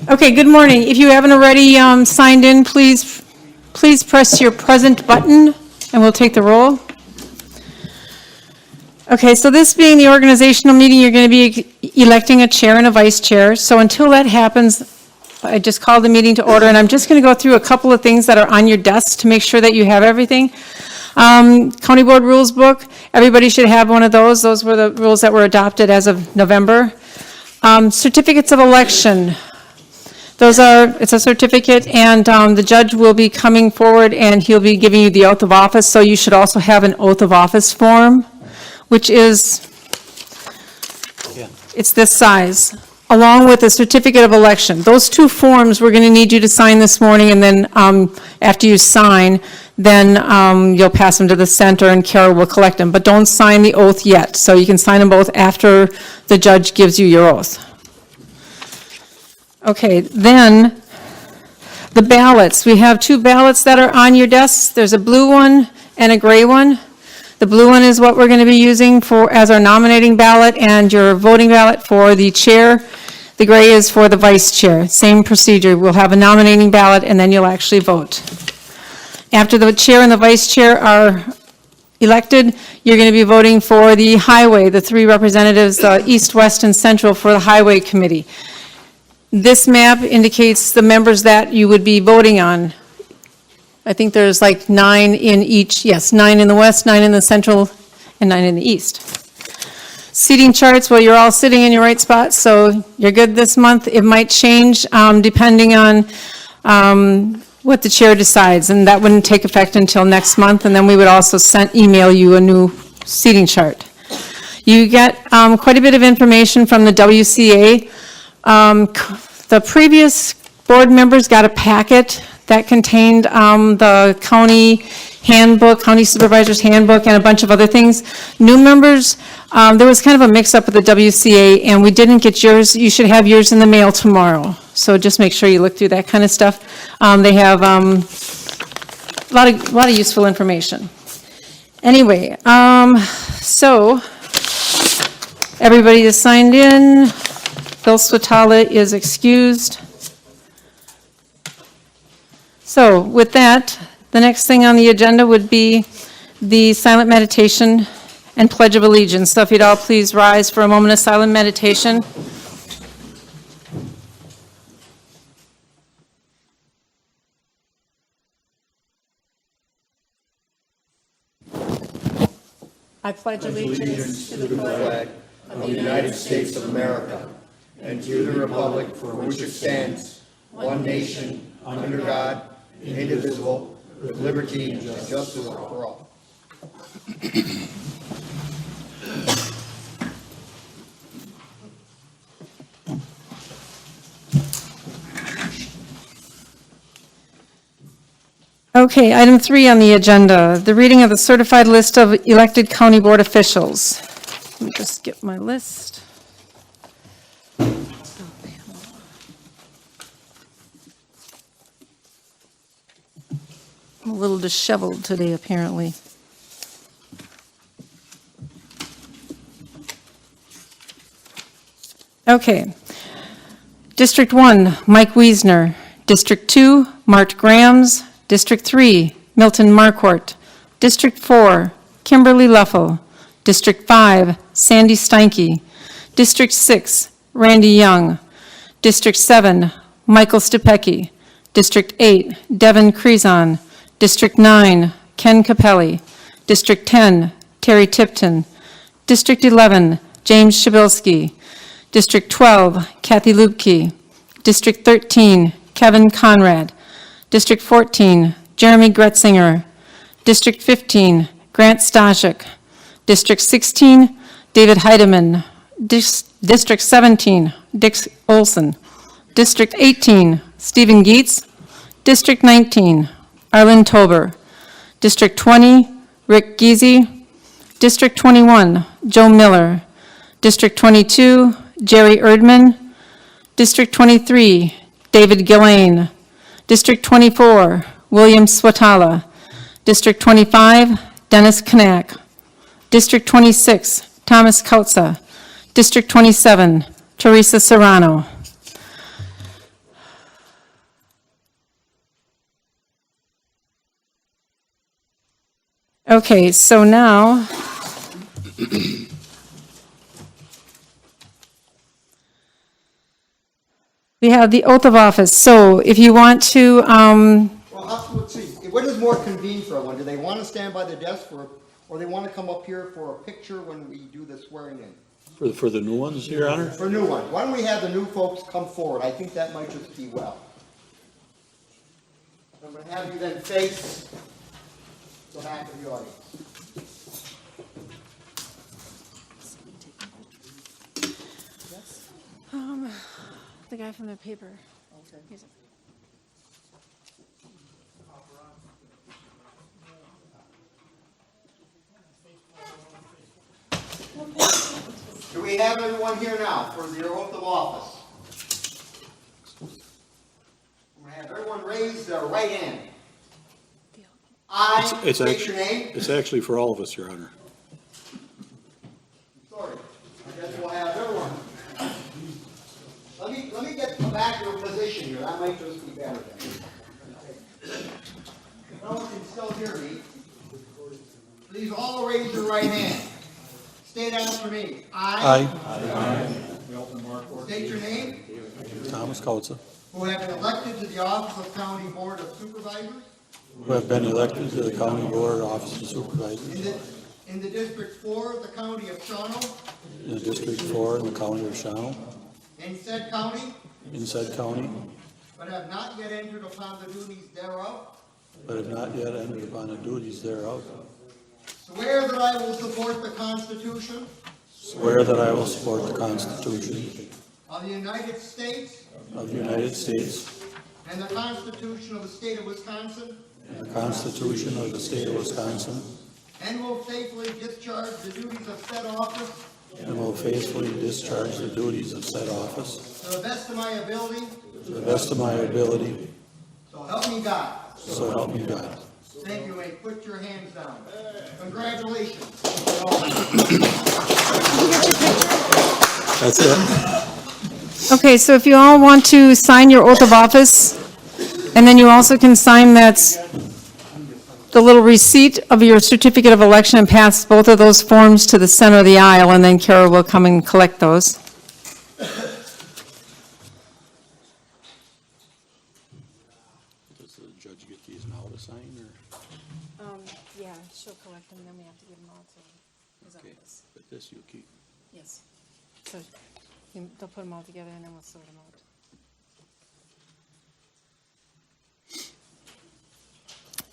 Okay, good morning. If you haven't already signed in, please press your present button, and we'll take the roll. Okay, so this being the organizational meeting, you're going to be electing a chair and a vice chair. So until that happens, I just called the meeting to order, and I'm just going to go through a couple of things that are on your desk to make sure that you have everything. County Board Rules Book, everybody should have one of those. Those were the rules that were adopted as of November. Certificates of election. It's a certificate, and the judge will be coming forward, and he'll be giving you the oath of office, so you should also have an oath of office form, which is, it's this size, along with a certificate of election. Those two forms we're going to need you to sign this morning, and then after you sign, then you'll pass them to the center, and Carol will collect them. But don't sign the oath yet, so you can sign them both after the judge gives you your oath. Okay, then the ballots. We have two ballots that are on your desks. There's a blue one and a gray one. The blue one is what we're going to be using as our nominating ballot and your voting ballot for the chair. The gray is for the vice chair. Same procedure. We'll have a nominating ballot, and then you'll actually vote. After the chair and the vice chair are elected, you're going to be voting for the highway, the three representatives, east, west, and central, for the highway committee. This map indicates the members that you would be voting on. I think there's like 9 in each, yes, 9 in the west, 9 in the central, and 9 in the east. Seating charts, well, you're all sitting in your right spots, so you're good this month. It might change depending on what the chair decides, and that wouldn't take effect until next month, and then we would also email you a new seating chart. You get quite a bit of information from the WCA. The previous board members got a packet that contained the county handbook, county supervisor's handbook, and a bunch of other things. New members, there was kind of a mix-up with the WCA, and we didn't get yours. You should have yours in the mail tomorrow. So just make sure you look through that kind of stuff. They have a lot of useful information. Anyway, so everybody is signed in. Phil Swatala is excused. So with that, the next thing on the agenda would be the silent meditation and Pledge of Allegiance. So if you'd all please rise for a moment of silent meditation. I pledge allegiance to the flag of the United States of America and to the republic for which it stands, one nation, under God, indivisible, with liberty and justice for all. Okay, item 3 on the agenda, the reading of the certified list of elected county board officials. Let me just get my list. I'm a little disheveled today, apparently. Okay. District 1, Mike Wiesner. District 2, Mart Grams. District 3, Milton Marquardt. District 4, Kimberly Leffel. District 5, Sandy Steinke. District 6, Randy Young. District 7, Michael Stupecki. District 8, Devin Crezon. District 9, Ken Capelli. District 10, Terry Tipton. District 11, James Shabilsky. District 12, Kathy Lubke. District 13, Kevin Conrad. District 14, Jeremy Gretzinger. District 15, Grant Stashik. District 16, David Heidemann. District 17, Dick Olson. District 18, Stephen Geetz. District 19, Arlen Tober. District 20, Rick Giese. District 21, Joe Miller. District 22, Jerry Erdman. District 23, David Gillane. District 24, William Swatala. District 25, Dennis Knack. District 26, Thomas Kautza. District 27, Teresa Serrano. Okay, so now, we have the oath of office. So if you want to, Well, let's see, what is more convenient for everyone? Do they want to stand by the desk or they want to come up here for a picture when we do the swearing in? For the new ones, Your Honor? For new ones, why don't we have the new folks come forward? I think that might just be well. I'm going to have you then face the back of the audience. the guy from the paper. Okay. Do we have everyone here now for the oath of office? I'm going to have everyone raise their right hand. I It's state your name. It's actually for all of us, Your Honor. Sorry, I guess we'll have everyone. Let me get back to a position here, that might just be better then. No one can still hear me. Please all raise your right hand. State after me. I. State your name. Thomas Kautza, Who have been elected to the office of County Board of Supervisors who have been elected to the County Board Office of Supervisors in the District 4 of the County of Shawano, in the District 4 in the County of Shawano, in said county, in said county, but have not yet entered upon the duties thereof. but have not yet entered upon the duties thereof. Swear that I will support the Constitution Swear that I will support the Constitution of the United States of the United States and the Constitution of the State of Wisconsin, and the Constitution of the State of Wisconsin, and will faithfully discharge the duties of said office and will faithfully discharge the duties of said office to the best of my ability, to the best of my ability, so help me God. so help me God. Thank you, and put your hands down. Congratulations. That's it. Okay, so if you all want to sign your oath of office, and then you also can sign the little receipt of your certificate of election and pass both of those forms to the center of the aisle, and then Kara will come and collect those. Does the judge get these now to sign, or? Yeah, she'll collect them, then we have to give them all to his Okay, office. but this you'll keep. Yes. So they'll put them all together, and then we'll sort them out.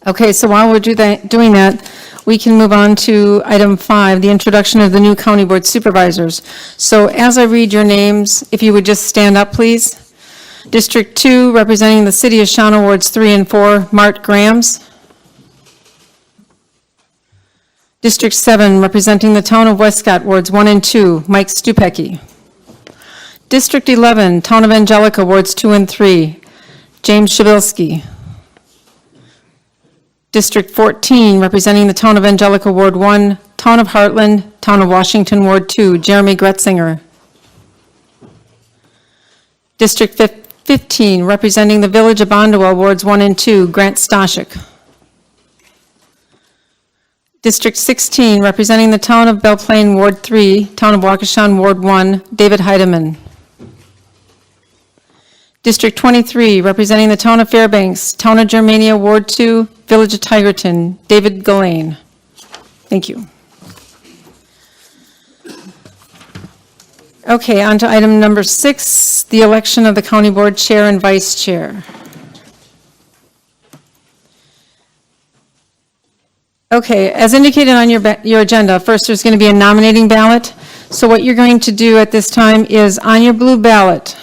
Okay, so while we're doing that, we can move on to item 5, the introduction of the new county board supervisors. So as I read your names, if you would just stand up, please. District 2, representing the city of Shawano, wards 3 and 4, Mart Grams. District 7, representing the town of Westcott, wards 1 and 2, Mike Stupecki. District 11, town of Angelica, wards 2 and 3, James Shabilsky. District 14, representing the town of Angelica, Ward 1, town of Heartland, town of Washington, Ward 2, Jeremy Gretzinger. District 15, representing the village of Bondwell, Wards 1 and 2, Grant Stashik. District 16, representing the town of Belle Plaine, Ward 3, town of Waukesha, Ward 1, David Heidemann. District 23, representing the town of Fairbanks, town of Germania, Ward 2, village of Tigerton, David Gillane. Thank you. Okay, on to item number 6, the election of the county board chair and vice chair. Okay, as indicated on your agenda, first there's going to be a nominating ballot. So what you're going to do at this time is on your blue ballot,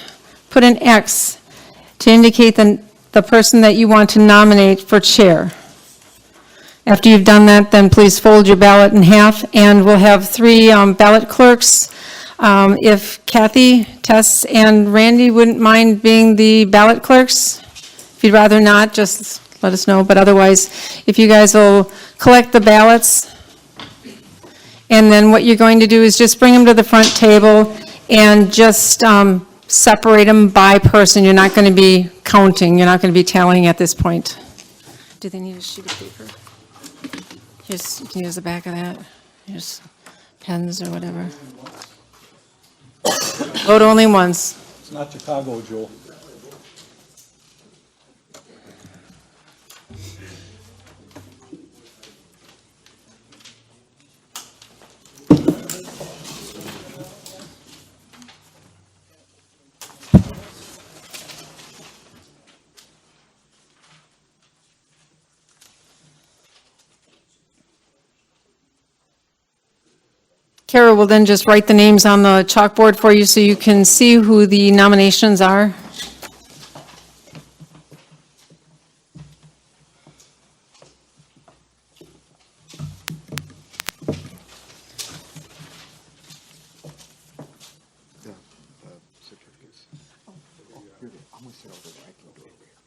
put an X to indicate the person that you want to nominate for chair. After you've done that, then please fold your ballot in half, and we'll have 3 ballot clerks. If Kathy, Tess, and Randy wouldn't mind being the ballot clerks, if you'd rather not, just let us know. But otherwise, if you guys will collect the ballots, and then what you're going to do is just bring them to the front table and just separate them by person. You're not going to be counting. You're not going to be tallying at this point. Do they need a sheet of paper? Just, you can use the back of that, just pens or whatever. Vote only once. It's not Chicago, Joe. Kara will then just write the names on the chalkboard for you so you can see who the nominations are.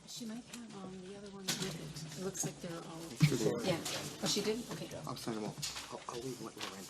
She might have the other one with it. It looks like they're all. Yeah. Oh, she did? Okay. I'll sign them all. I'll leave what you're in.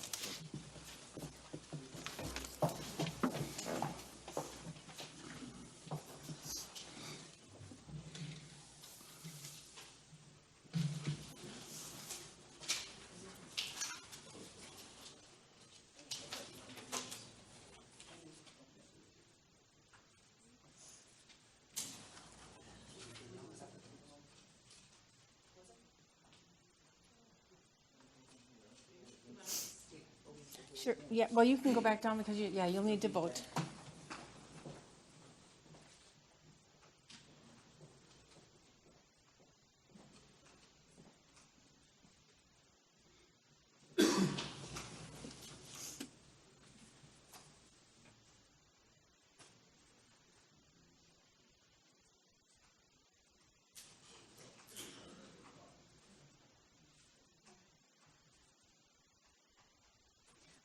Sure, yeah, well, you can go back down because you, yeah, you'll need to vote.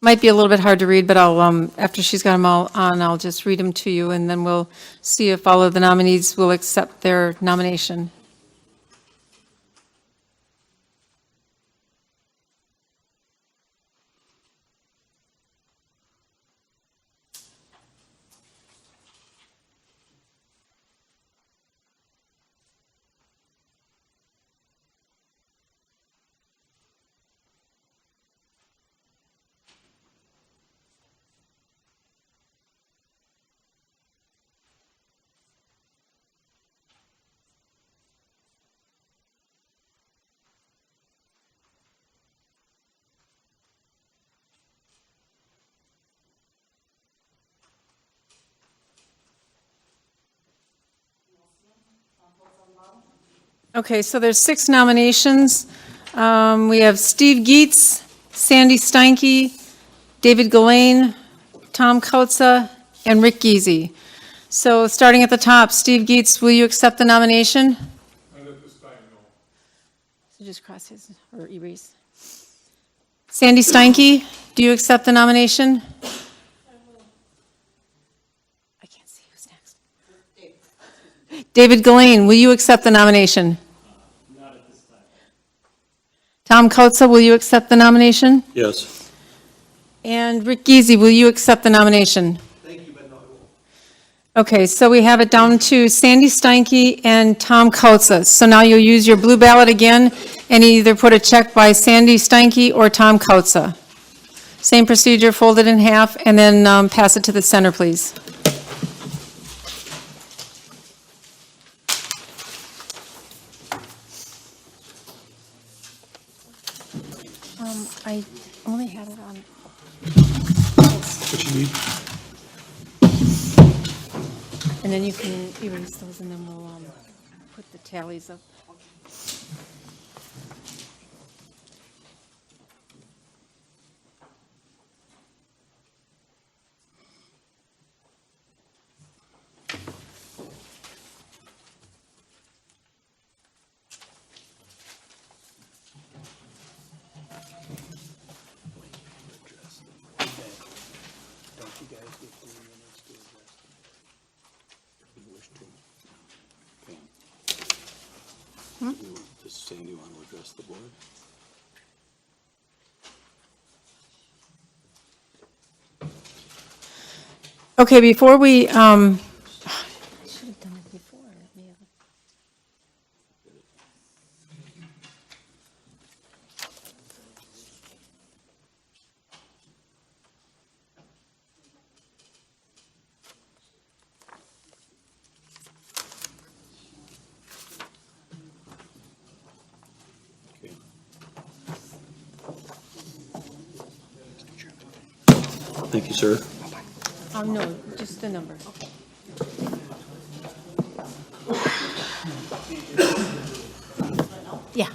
Might be a little bit hard to read, but I'll, after she's got them all on, I'll just read them to you, and then we'll see if all of the nominees will accept their nomination. Okay, so there's 6 nominations. We have Steve Geetz, Sandy Steinke, David Gillane, Tom Kautza, and Rick Giese. So starting at the top, Steve Geetz, will you accept the nomination? Not at this time, no. So just cross his, or erase. Sandy Steinke, do you accept the nomination? I can't see who's next. David Gillane, will you accept the nomination? Not at this time. Tom Kautza, will you accept the nomination? Yes. And Rick Giese, will you accept the nomination? Thank you, but no, I won't. Okay, so we have it down to Sandy Steinke and Tom Kautza. So now you'll use your blue ballot again and either put a check by Sandy Steinke or Tom Kautza. Same procedure, fold it in half and then pass it to the center, please. I only had it on. What you need? And then you can erase those and then we'll put the tallies up. Don't you guys get 3 minutes to address them? If you wish to. Pam? Does Sandy want to address the board? Okay, before we, I should have done it before. Yeah. Thank you, sir. No, just the number. Yeah.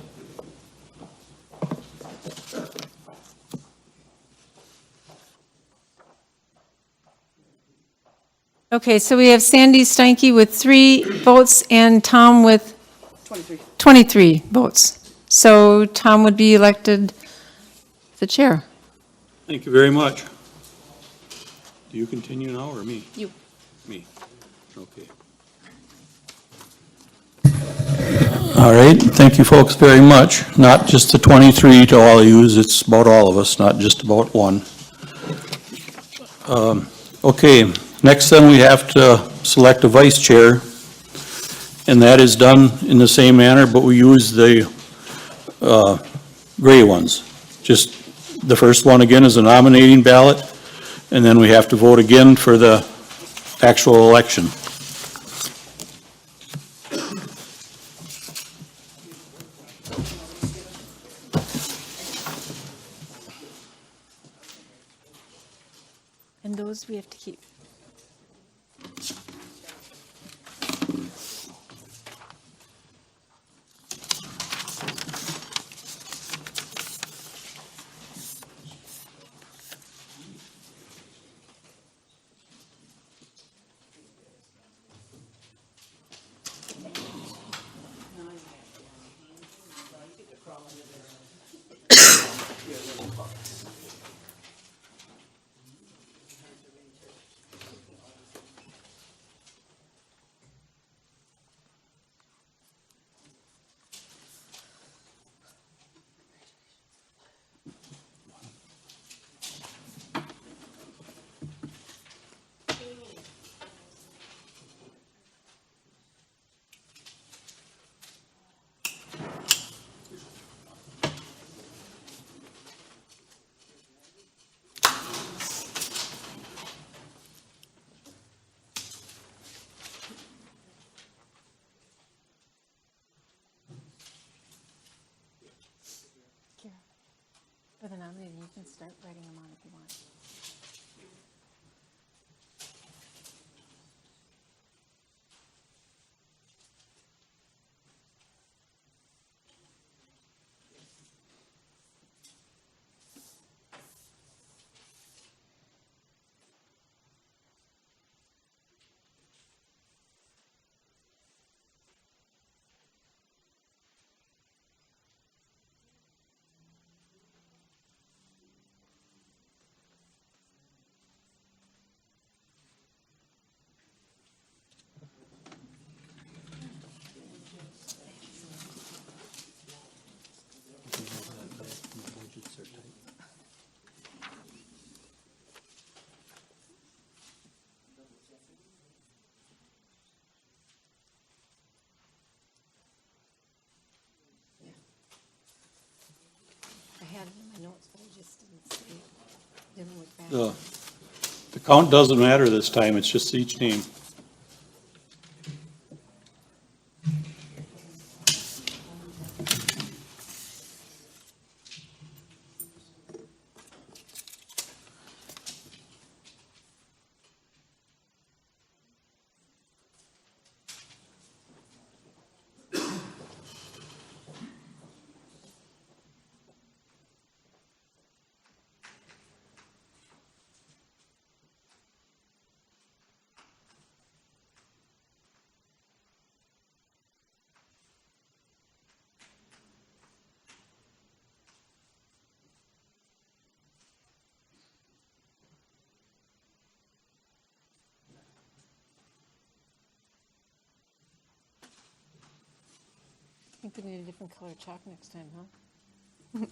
Okay, so we have Sandy Steinke with 3 votes and Tom with 23 votes. So Tom would be elected the chair. Thank you very much. Do you continue now, or me? You. Me. Okay. All right, thank you folks very much. Not just the 23 to all of you, it's about all of us, not just about one. Okay, next then we have to select a vice chair, and that is done in the same manner, but we use the gray ones. Just the first one again is a nominating ballot, and then we have to vote again for the actual election. And those we have to keep. For the nominating, you can start writing them on if you want. I had it in my notes, but I just didn't look back. The count doesn't matter this time, it's just each name. I think we need a different color chalk next time, huh?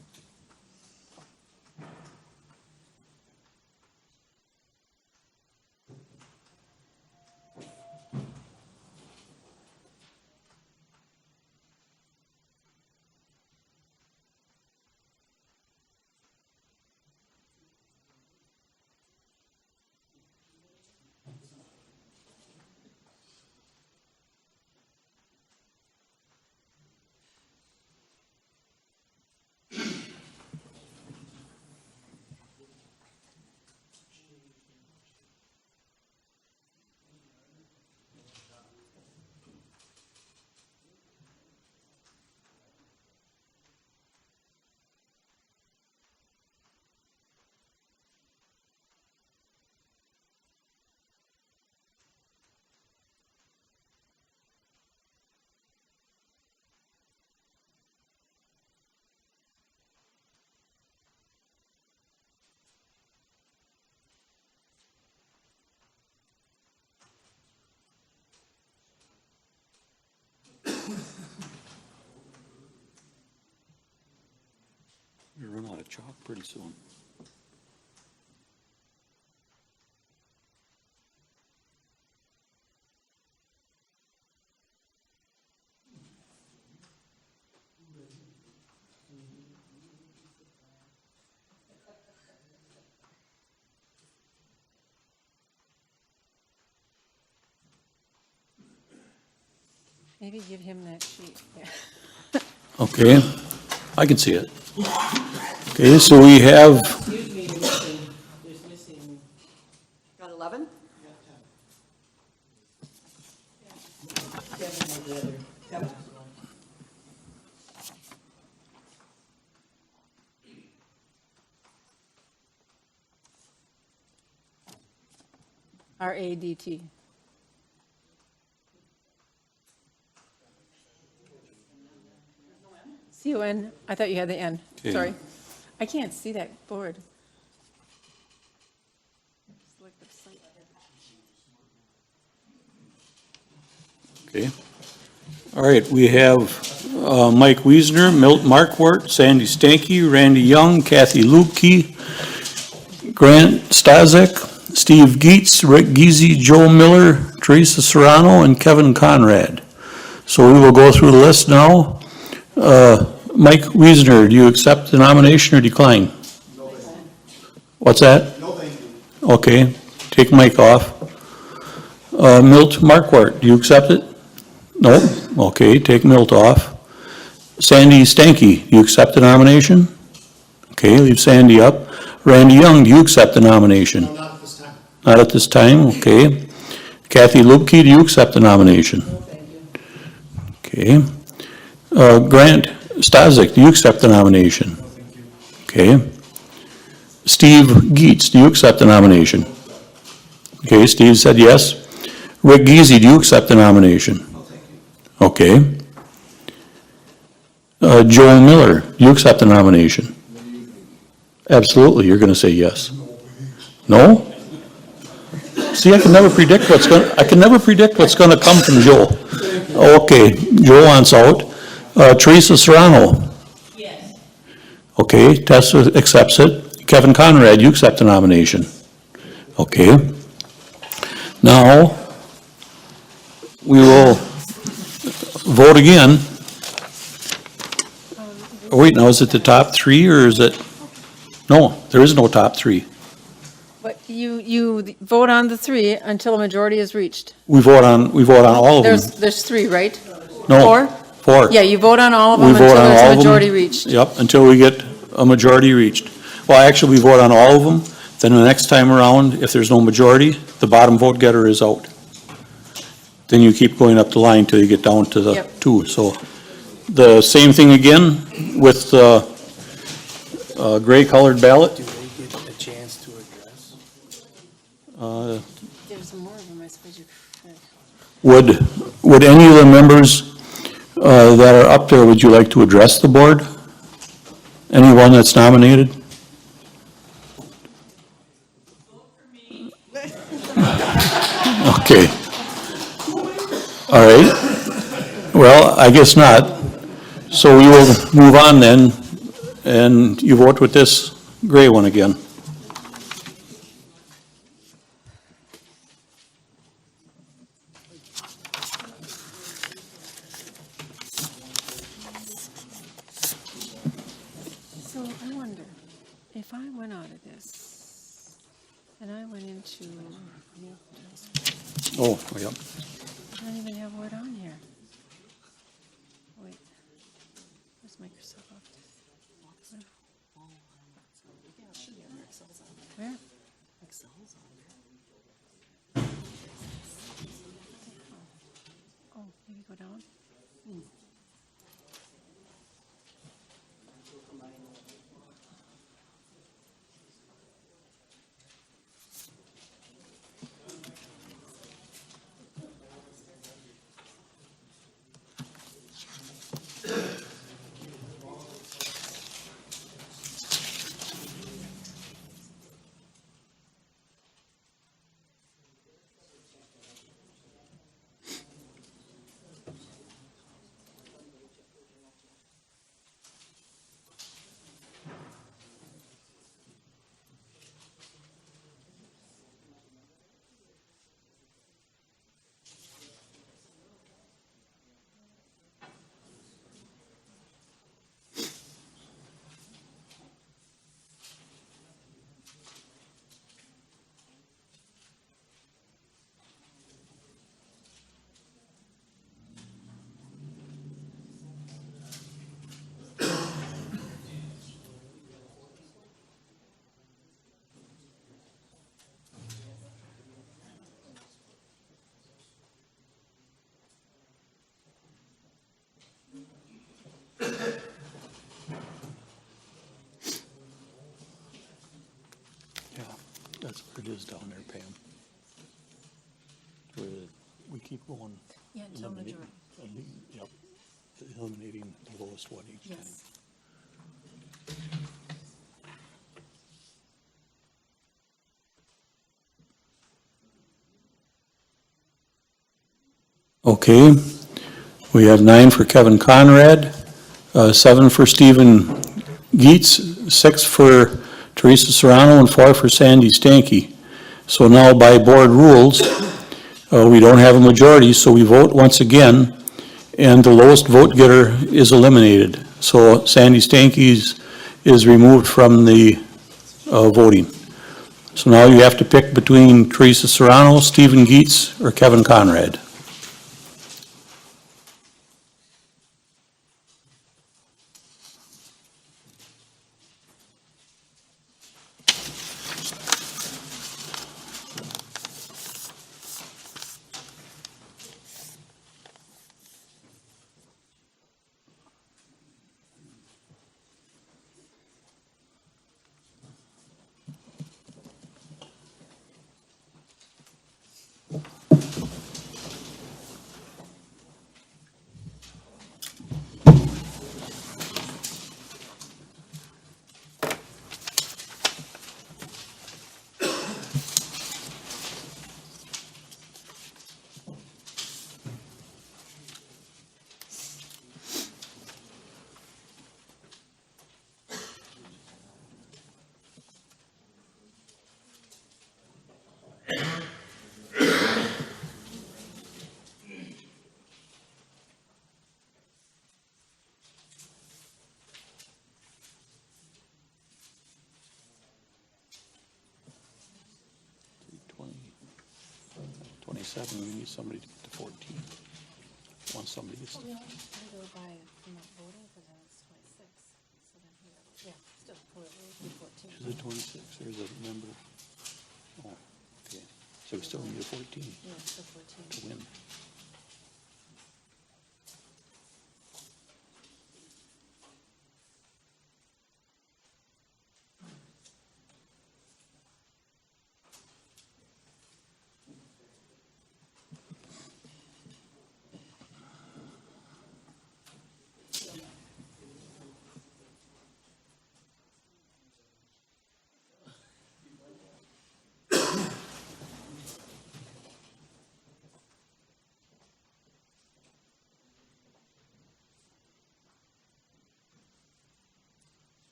You're running out of chalk pretty soon. Maybe give him that sheet. Yeah. Okay, I can see it. Okay, so we have, Excuse me, there's missing. Got 11? Kevin has the other. Kevin. RADT. CON, I thought you had the N, Okay. sorry. I can't see that board. okay. All right, we have Mike Wiesner, Milt Markwart, Sandy Stanky, Randy Young, Kathy Lupke, Grant Stazek, Steve Geets, Rick Geezy, Joe Miller, Teresa Serrano, and Kevin Conrad. So we will go through the list now. Mike Wiesner, do you accept the nomination or decline? No, thank you. What's that? No, thank you. Okay, take Mike off. Milt Markwart, do you accept it? No? Okay, take Milt off. Sandy Stanky, do you accept the nomination? Okay, leave Sandy up. Randy Young, do you accept the nomination? No, not this time. Not at this time, okay. Kathy Lupke, do you accept the nomination? No, thank you. Okay. Grant Stazek, do you accept the nomination? No, thank you. Okay. Steve Geets, do you accept the nomination? Okay, Steve said yes. Rick Geezy, do you accept the nomination? No, thank you. Okay. Joel Miller, do you accept the nomination? Absolutely, you're gonna say yes. No? See, I can never predict what's gonna come from Joel. Okay, Joel wants out. Teresa Serrano, Yes. okay, Tessa accepts it. Kevin Conrad, you accept the nomination. Okay. Now, we will vote again. Oh, wait, now is it the top three, or is it? No, there is no top three. But you vote on the three until a majority is reached. We vote on all of them. There's three, right? No, Four? Four. Yeah, you vote on all of We them vote until on there's all a of them. majority reached. Yep, until we get a majority reached. Well, actually, we vote on all of them, then the next time around, if there's no majority, the bottom vote getter is out. Then you keep going up the line till you get down to the Yep. two. So the same thing again with the gray-colored ballot. Do they get a chance to address? There's more of them, I suppose you could. Would any of the members that are up there, would you like to address the board? Anyone that's nominated? Okay. All right. Well, I guess not. So we will move on then, and you vote with this gray one again. So I wonder, if I went out of this, and I went into, Oh, yep. I don't even have a word on here. Wait, where's Microsoft Office? Where? Oh, maybe go down? That's where it is down there, Pam. Where we keep going. Yeah, until eliminating- majority. Yep, eliminating the lowest one each time. Yes. Okay, we have 9 for Kevin Conrad, 7 for Stephen Geetz, 6 for Teresa Serrano, and 4 for Sandy Stanky. So now by board rules, we don't have a majority, so we vote once again, and the lowest vote getter is eliminated. So Sandy Stanky is removed from the voting. So now you have to pick between Teresa Serrano, Stephen Geetz, or Kevin Conrad. Seven, we need somebody to get to 14. Once somebody gets to, Well, we only go by not voting, because then it's 26. So then, yeah, still, we're 14. is it 26, or is it a member? Oh, okay, so we still need a 14 Yeah, still 14. to win.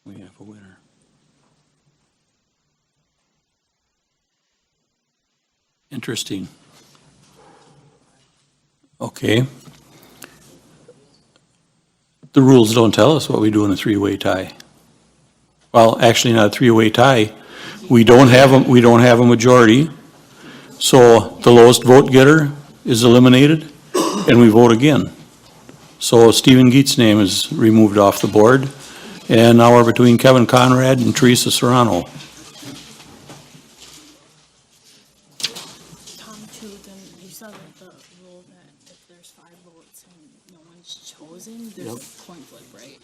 We have a winner. Interesting. Okay. The rules don't tell us what we do in a three-way tie. Well, actually, not a three-way tie. We don't have a majority, so the lowest vote getter is eliminated, and we vote again. So Stephen Geetz's name is removed off the board, and now we're between Kevin Conrad and Teresa Serrano. Tom, too, then you saw that the rule that if there's 5 votes and no one's chosen, there's Yep. a coin flip, right?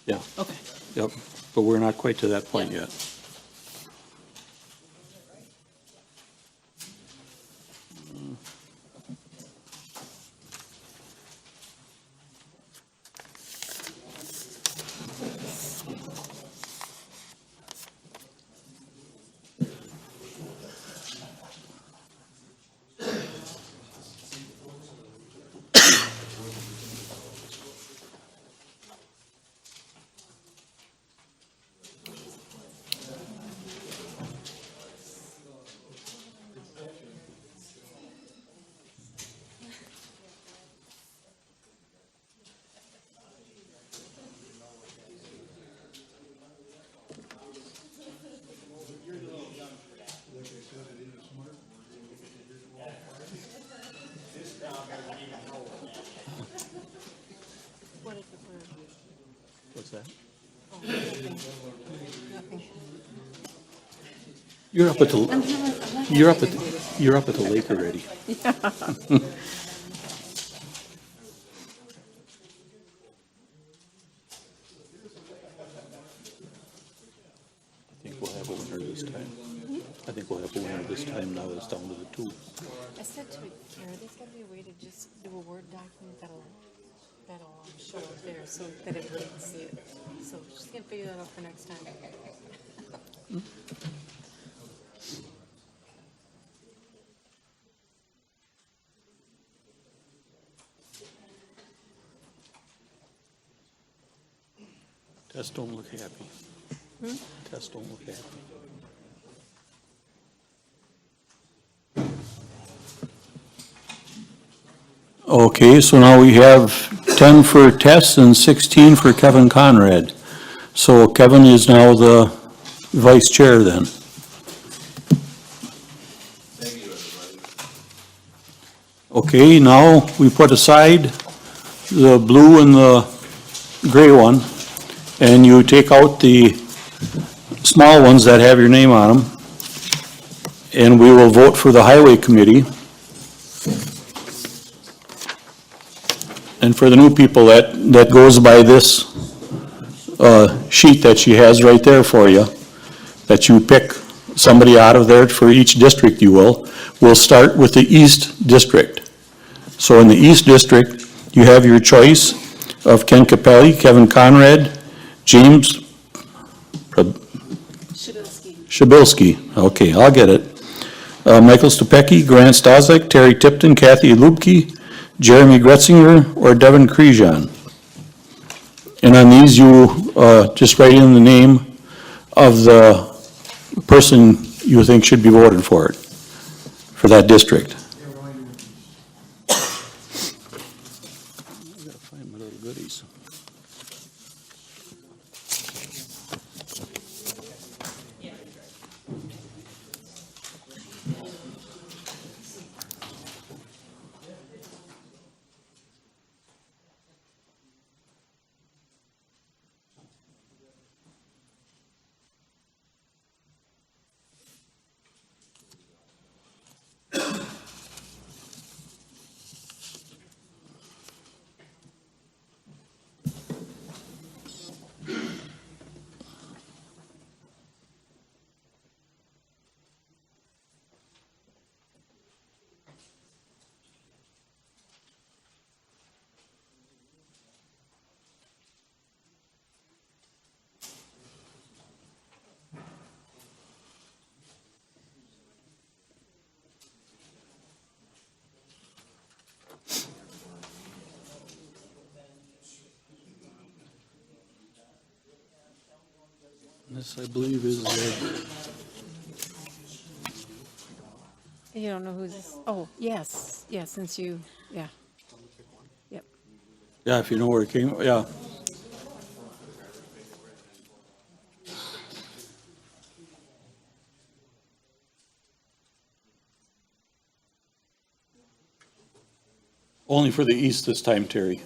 Yeah. Okay. Yep, but we're not quite to that point Yeah. yet. What if it were? What's that? Oh, nothing. Nothing. You're up at the, you're up at the lake already. I think we'll have a winner this time. I think we'll have a winner this time now it's down to the two. I said to Kara, there's gotta be a way to just do a Word document that'll show up there so that everybody can see it. So she's gonna figure that out for next time. Tess don't look happy. Tess don't look happy. Okay, so now we have 10 for Tess and 16 for Kevin Conrad. So Kevin is now the vice chair then. Okay, now we put aside the blue and the gray one, and you take out the small ones that have your name on them, and we will vote for the highway committee. And for the new people, that goes by this sheet that she has right there for you, that you pick somebody out of there for each district you will. We'll start with the East District. So in the East District, you have your choice of Ken Capelli, Kevin Conrad, James Shabilsky. Okay, I'll get it. Michael Stupecki, Grant Stazek, Terry Tipton, Kathy Lubke, Jeremy Gretzinger, or Devin Crejan. And on these, you just write in the name of the person you think should be voted for it, for that district. I gotta find my little goodies. This, I believe, is, You don't know who's, oh, yes, since you, yeah. Yep. yeah, if you know where it came, yeah. Only for the east this time, Terry.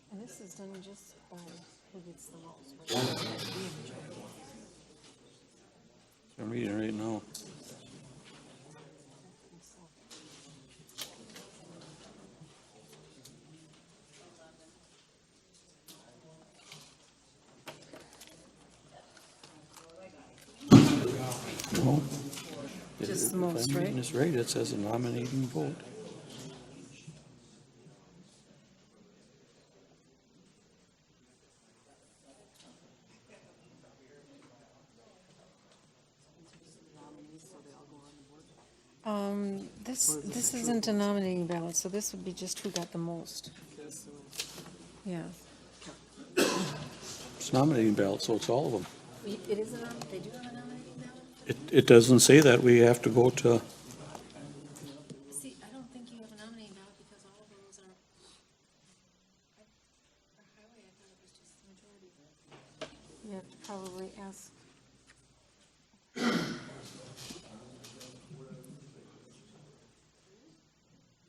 And this is done just by who gets the most. Right? It has to be a majority. I'm reading it right now. No. Just the If I'm most, reading right? this right, it says a nominating vote. This isn't a nominating ballot, so this would be just who got the most. Yeah. It's nominating ballot, so it's all of them. It is they do have a nominating ballot? It doesn't say that. We have to go to, See, I don't think you have a nominating ballot because all of those are, for highway, I thought it was just the majority. You have to probably ask.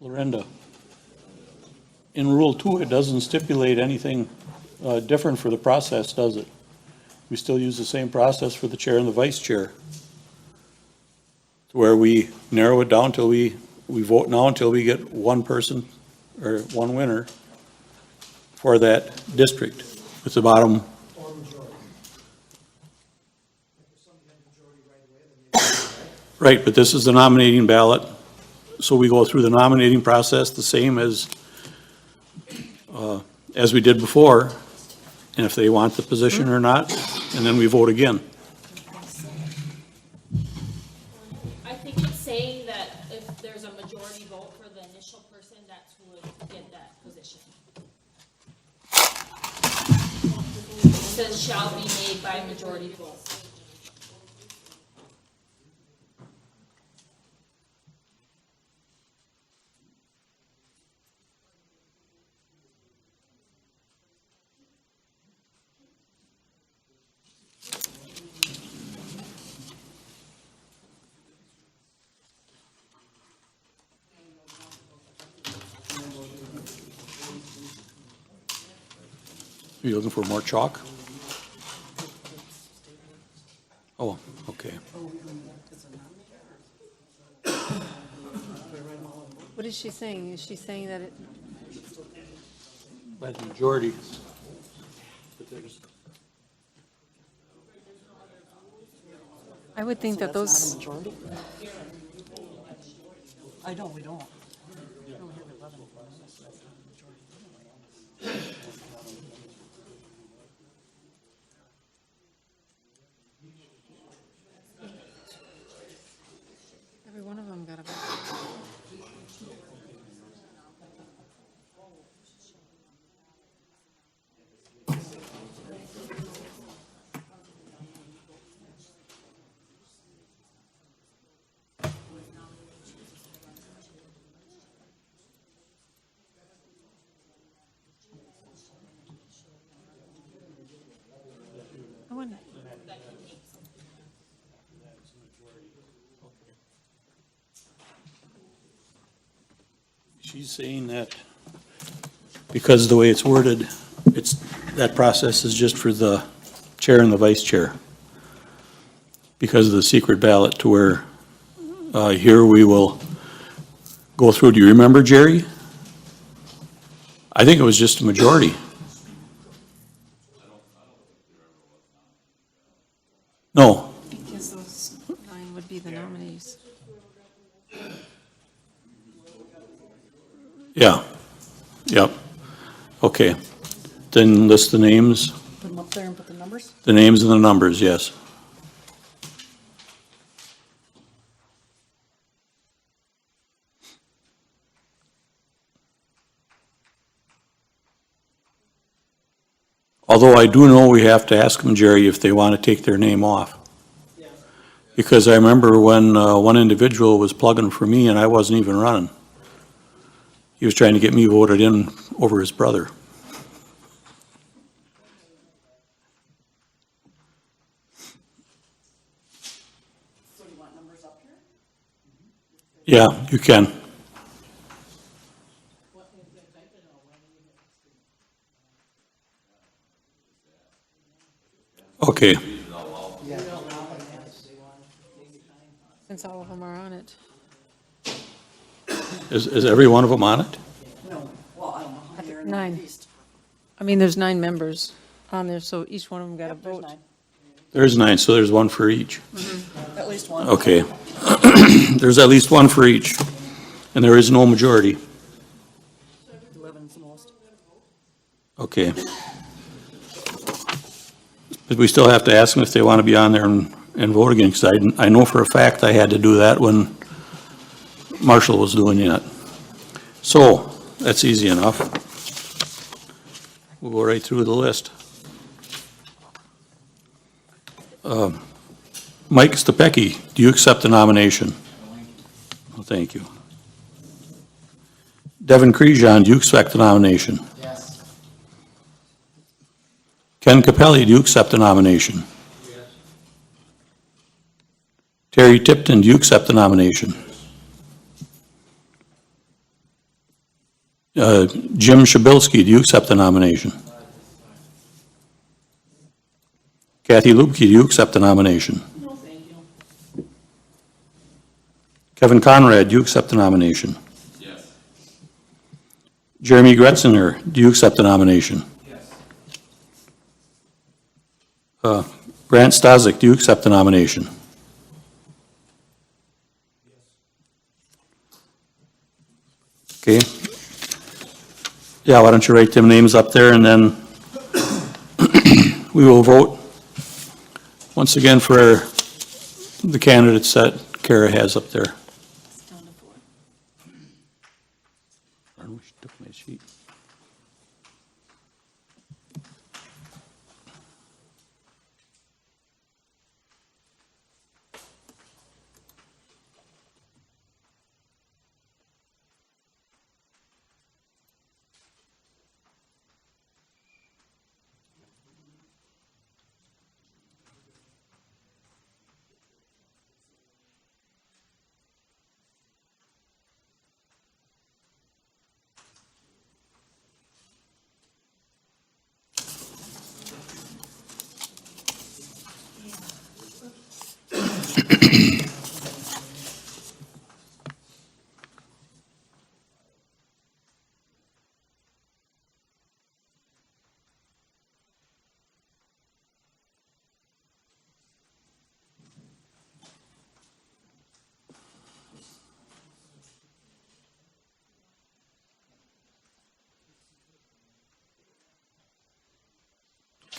Lorenda. in Rule 2, it doesn't stipulate anything different for the process, does it? We still use the same process for the chair and the vice chair. Where we narrow it down till we vote now until we get one person or one winner for that district with the bottom. Right, but this is the nominating ballot, so we go through the nominating process the same as we did before, and if they want the position or not, and then we vote again. I think it's saying that if there's a majority vote for the initial person, that's who would get that position. It says shall be made by majority vote. Are you looking for more chalk? Oh, okay. What is she saying? Is she saying that it, By the majority. I would think that those, Majority? I know, we don't. every one of them got a vote. I wonder. She's saying that because of the way it's worded, that process is just for the chair and the vice chair. Because of the secret ballot to where, here we will go through, do you remember, Jerry? I think it was just a majority. No, Because those 9 would be the nominees. yeah, yep, okay. Then list the names, Put them up there and put the numbers? the names and the numbers, yes. Although I do know we have to ask them, Jerry, if they want to take their name off. Because I remember when one individual was plugging for me and I wasn't even running. He was trying to get me voted in over his brother. So you want numbers up here? Yeah, you can. Okay, Since all of them are on it. is every one of them on it? No, well, I don't know how many are in the 9. Northeast. I mean, there's 9 members on there, so each one of them got a Yep, there's vote. 9. There's 9, so there's one for each. At least one. Okay. There's at least one for each, and there is no majority. 11's the most. Okay. But we still have to ask them if they want to be on there and vote again, because I know for a fact I had to do that when Marshall was doing it. So, that's easy enough. We'll go right through the list. Mike Stepecki, do you accept the nomination? Well, thank you. Devin Crejon, do you accept the nomination? Yes. Ken Capelli, do you accept the nomination? Yes. Terry Tipton, do you accept the nomination? Jim Shabilsky, do you accept the nomination? Kathy Lubke, do you accept the nomination? No, thank you. Kevin Conrad, do you accept the nomination? Yes. Jeremy Gretzinger, do you accept the nomination? Yes. Grant Stazik, do you accept the nomination? Okay. Yeah, why don't you write them names up there, and then we will vote once again for the candidates that Kara has up there. It's down to 4. Darn, we took my sheet.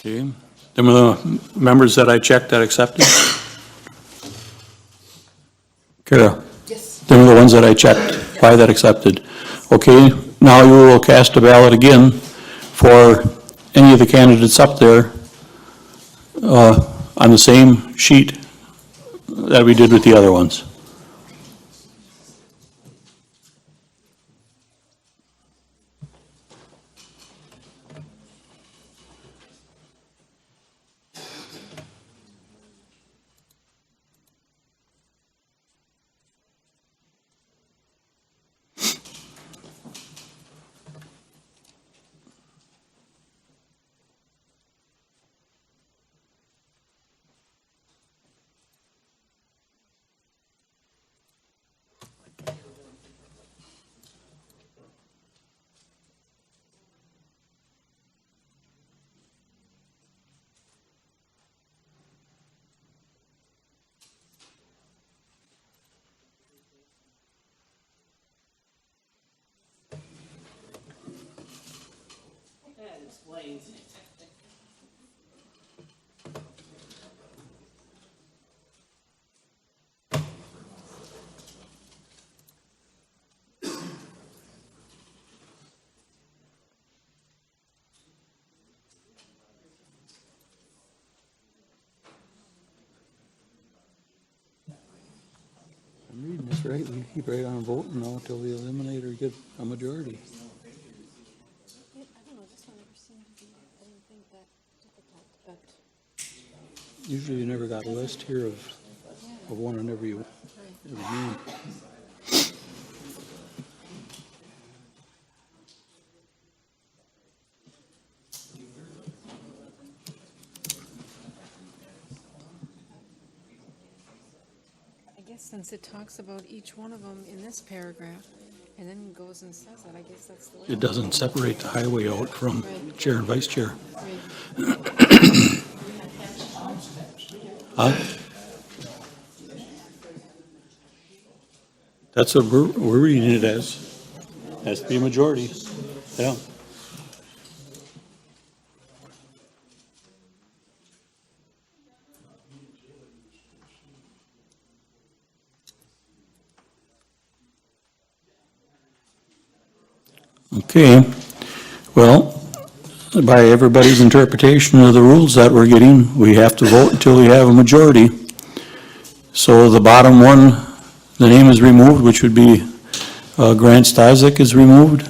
Okay, them are the members that I checked that accepted? Kara? Yes. Them are the ones that I checked, 5 that accepted. Okay, now you will cast a ballot again for any of the candidates up there on the same sheet that we did with the other ones. That explains it. I'm reading this right, we keep right on voting now until we eliminate or get a majority. I don't know, this one never seemed to be, I didn't think that difficult, but, Usually you never got a list here of one on every name. I guess since it talks about each one of them in this paragraph, and then goes and says it, I guess that's the way. It doesn't separate the highway out from chair and vice chair. Right. Huh? That's what we're reading it as. Has to be a majority. Yeah. Okay, well, by everybody's interpretation of the rules that we're getting, we have to vote until we have a majority. So the bottom one, the name is removed, which would be Grant Stazik is removed.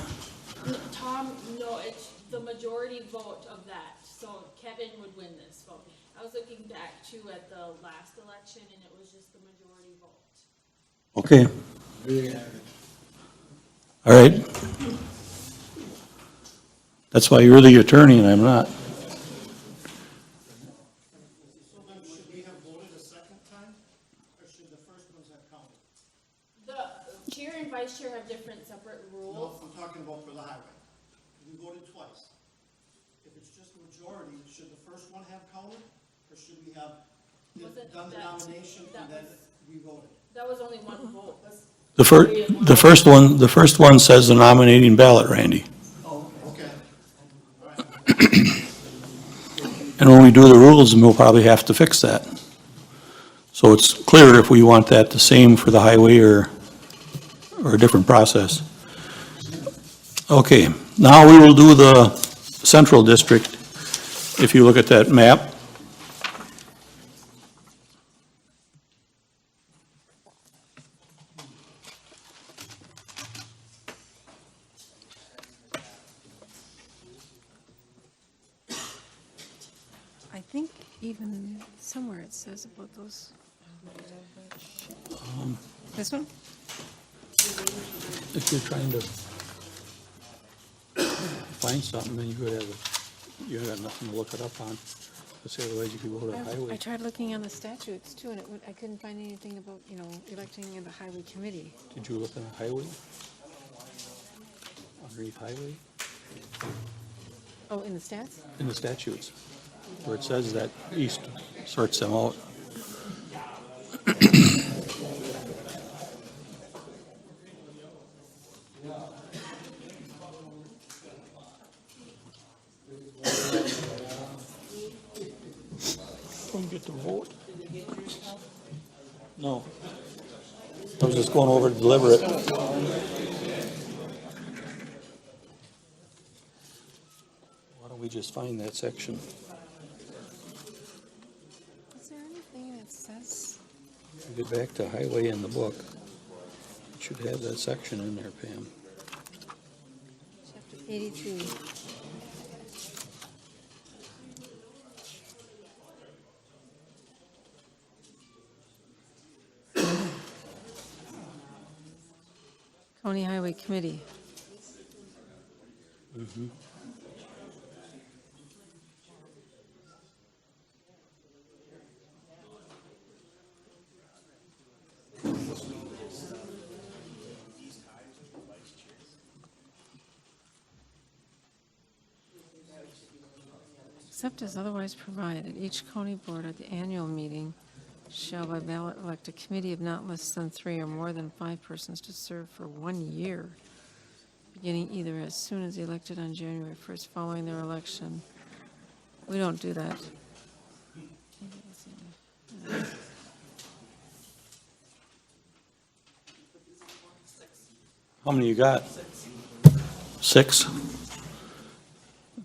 Tom, no, it's the majority vote of that, so Kevin would win this vote. I was looking back too at the last election, and it was just the majority vote. Okay. All right. That's why you're the attorney and I'm not. So then, should we have voted a second time, or should the first ones have counted? The chair and vice chair have different separate No, rules. I'm talking about for the highway. We voted twice. If it's just majority, should the first one have counted, or should we have Wasn't done the that- nomination and that then was- we voted? That was only one vote. The first one says the nominating ballot, Randy. Oh, okay. And when we do the rules, we'll probably have to fix that. So it's clear if we want that the same for the highway or a different process. Okay, now we will do the central district. If you look at that map. I think even somewhere it says about those. This one? If you're trying to find something, then you could you got nothing to look it up on. Because otherwise you could go to the I highway. tried looking on the statutes too, and I couldn't find anything about, electing in the highway committee. Did you look in the highway? Underneath highway? Oh, in the stats? In the statutes, where it says that East sorts them out. Don't get to vote. No. I was just going over to deliver it. Why don't we just find that section? Is there anything that says? Get back to highway in the book. It should have that section in there, Pam. Chapter 82. County Highway Committee. Except as otherwise provided, each county board at the annual meeting shall by ballot elect a committee of not less than 3 or more than 5 persons to serve for 1 year, beginning either as soon as elected on January 1st following their election. We don't do that. How many you got? 6?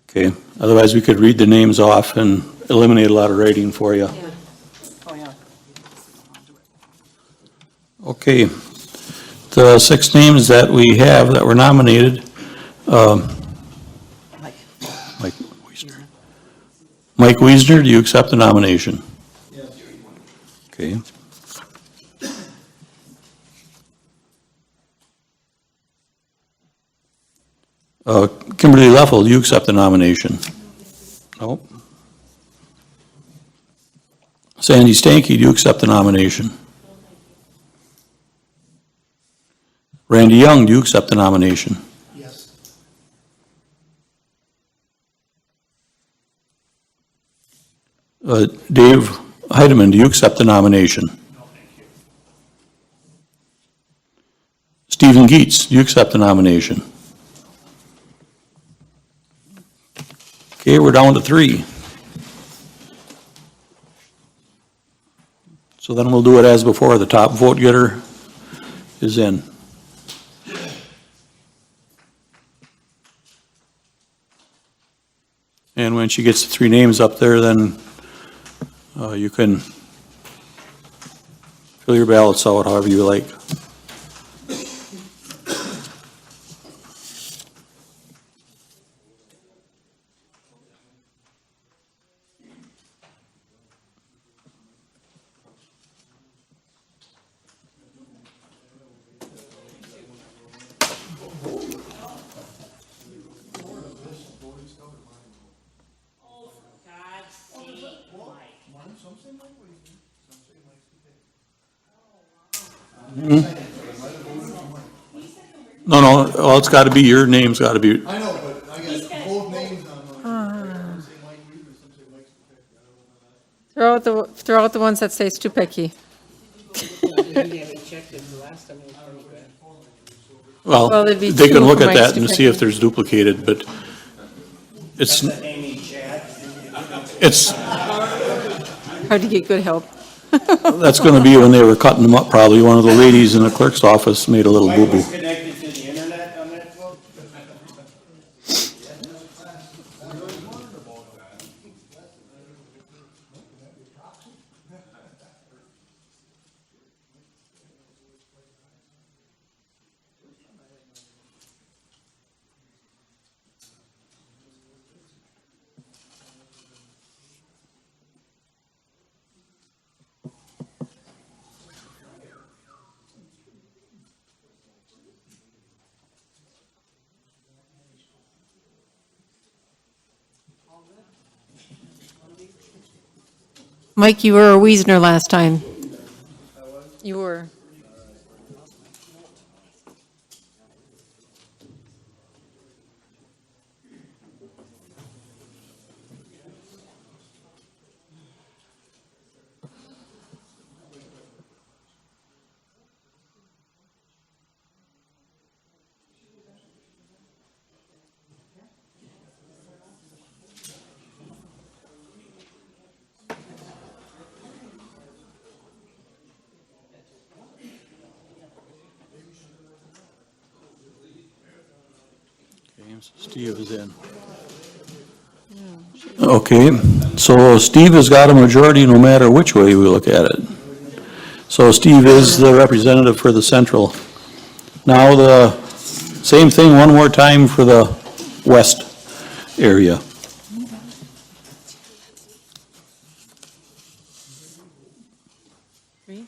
Okay, otherwise we could read the names off and eliminate a lot of writing for you. Yeah. Oh, yeah. Okay, the 6 names that we have that were nominated, Like, Mike Wiesner. Mike Wiesner, do you accept the nomination? Yes. Okay. Kimberly Leffel, do you accept the nomination? No. Sandy Stanky, do you accept the nomination? Randy Young, do you accept the nomination? Yes. Dave Heidemann, do you accept the nomination? No, thank you. Stephen Geets, do you accept the nomination? Okay, we're down to 3. So then we'll do it as before. The top vote getter is in. And when she gets the 3 names up there, then you can fill your ballots out however you like. No, well, it's gotta be, your name's gotta be, I know, but I got both names on mine. Some say Mike Weaver, some say Mike Stupek. I don't know. Throw out the ones that say Stupecky. well, Well, there'd be they can two look for at Mike that and see if Stupecki. there's duplicated, but it's, it's, Hard to get good help. that's gonna be when they were cutting them up, probably. One of the ladies in the clerk's office made a little boo-boo. Connected to the internet on that phone? Mike, you were a Wiesner last time. You were. Steve is in. Okay, so Steve has got a majority no matter which way we look at it. So Steve is the representative for the central. Now the same thing one more time for the west area. Three?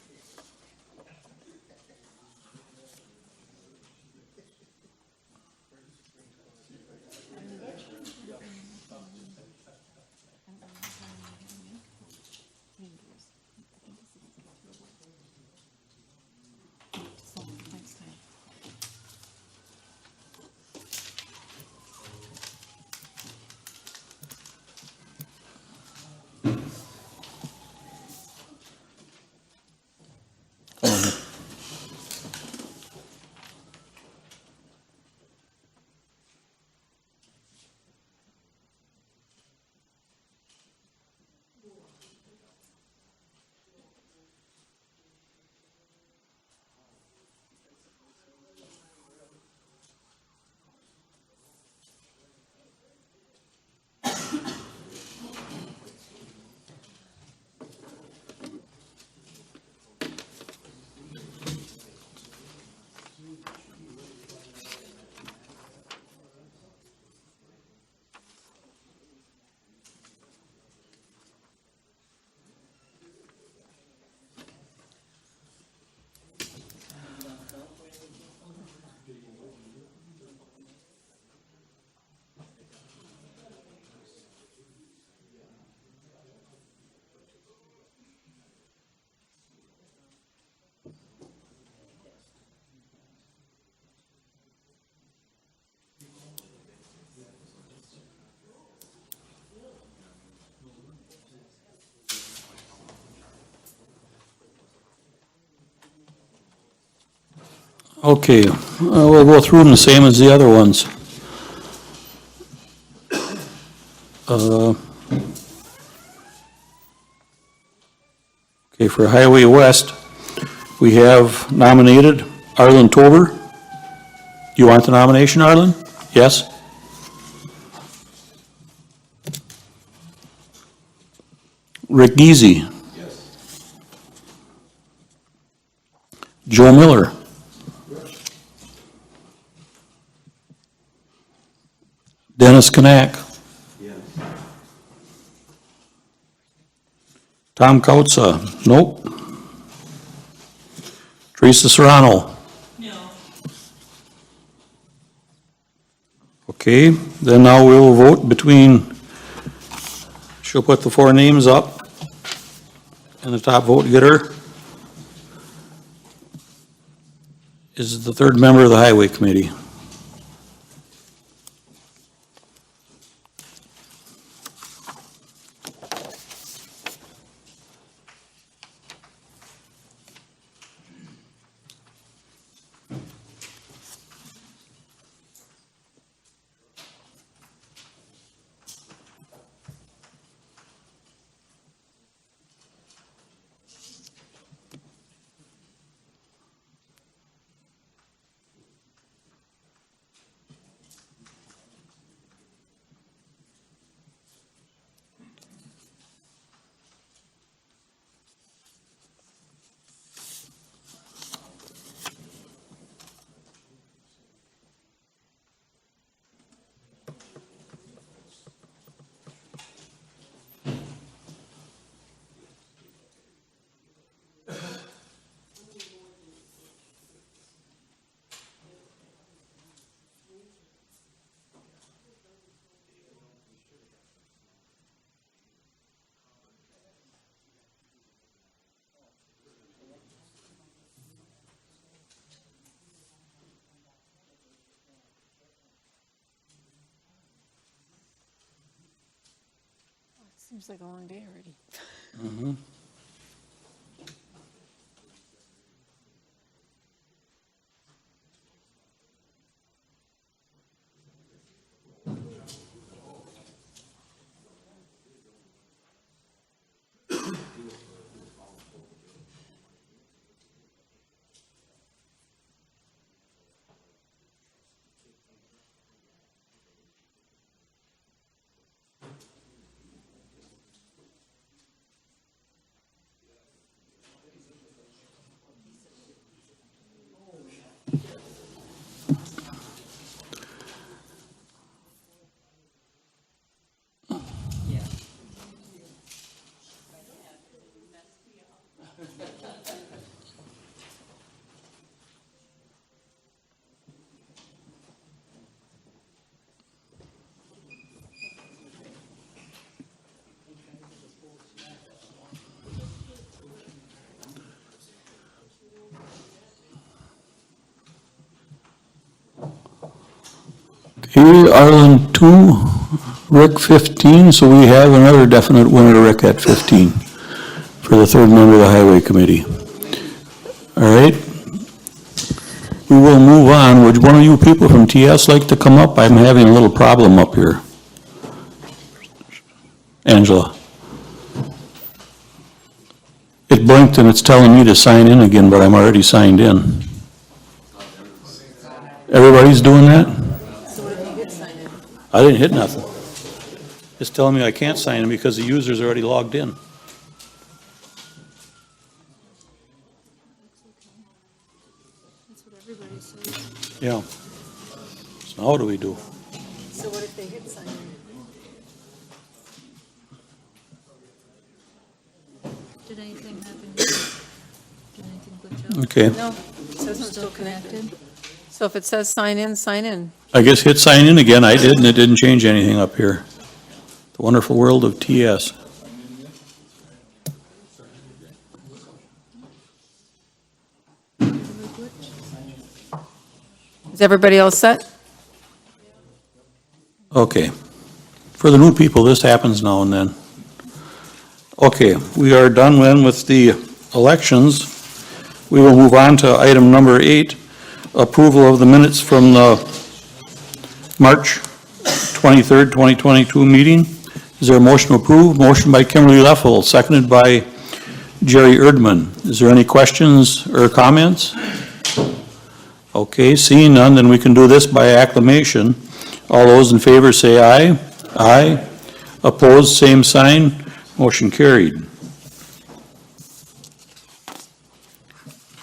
Okay, we'll go through them the same as the other ones. Okay, for Highway West, we have nominated Arlen Tober. You want the nomination, Arlen? Yes? Rick Geezy. Joe Miller. Dennis Knack. Tom Kautza, nope. Teresa Serrano. No. Okay, then now we'll vote between, she'll put the four names up, and the top vote getter is the third member of the Highway Committee. Seems like a long day already. Okay, Arlen 2, Rick 15, so we have another definite winner, Rick at 15, for the third member of the Highway Committee. All right. We will move on. Would one of you people from TS like to come up? I'm having a little problem up here. Angela. It blinked and it's telling me to sign in again, but I'm already signed in. Everybody's doing that? So what if you hit sign in? I didn't hit nothing. It's telling me I can't sign in because the user's already logged in. That's what everybody says. Yeah. So how do we do? So what if they hit sign in? Did anything happen? Did anything glitch out? Okay. No, it says I'm still connected. So if it says sign in, sign in. I guess hit sign in again. I did, and it didn't change anything up here. The wonderful world of TS. Is everybody else set? Okay. For the new people, this happens now and then. Okay, we are done then with the elections. We will move on to item number 8, approval of the minutes from the March 23rd, 2022 meeting. Is there a motion to approve? Motion by Kimberly Leffel, seconded by Jerry Erdman. Is there any questions or comments? Okay, seeing none, then we can do this by acclamation. All those in favor say aye. Aye. Opposed, same sign. Motion carried.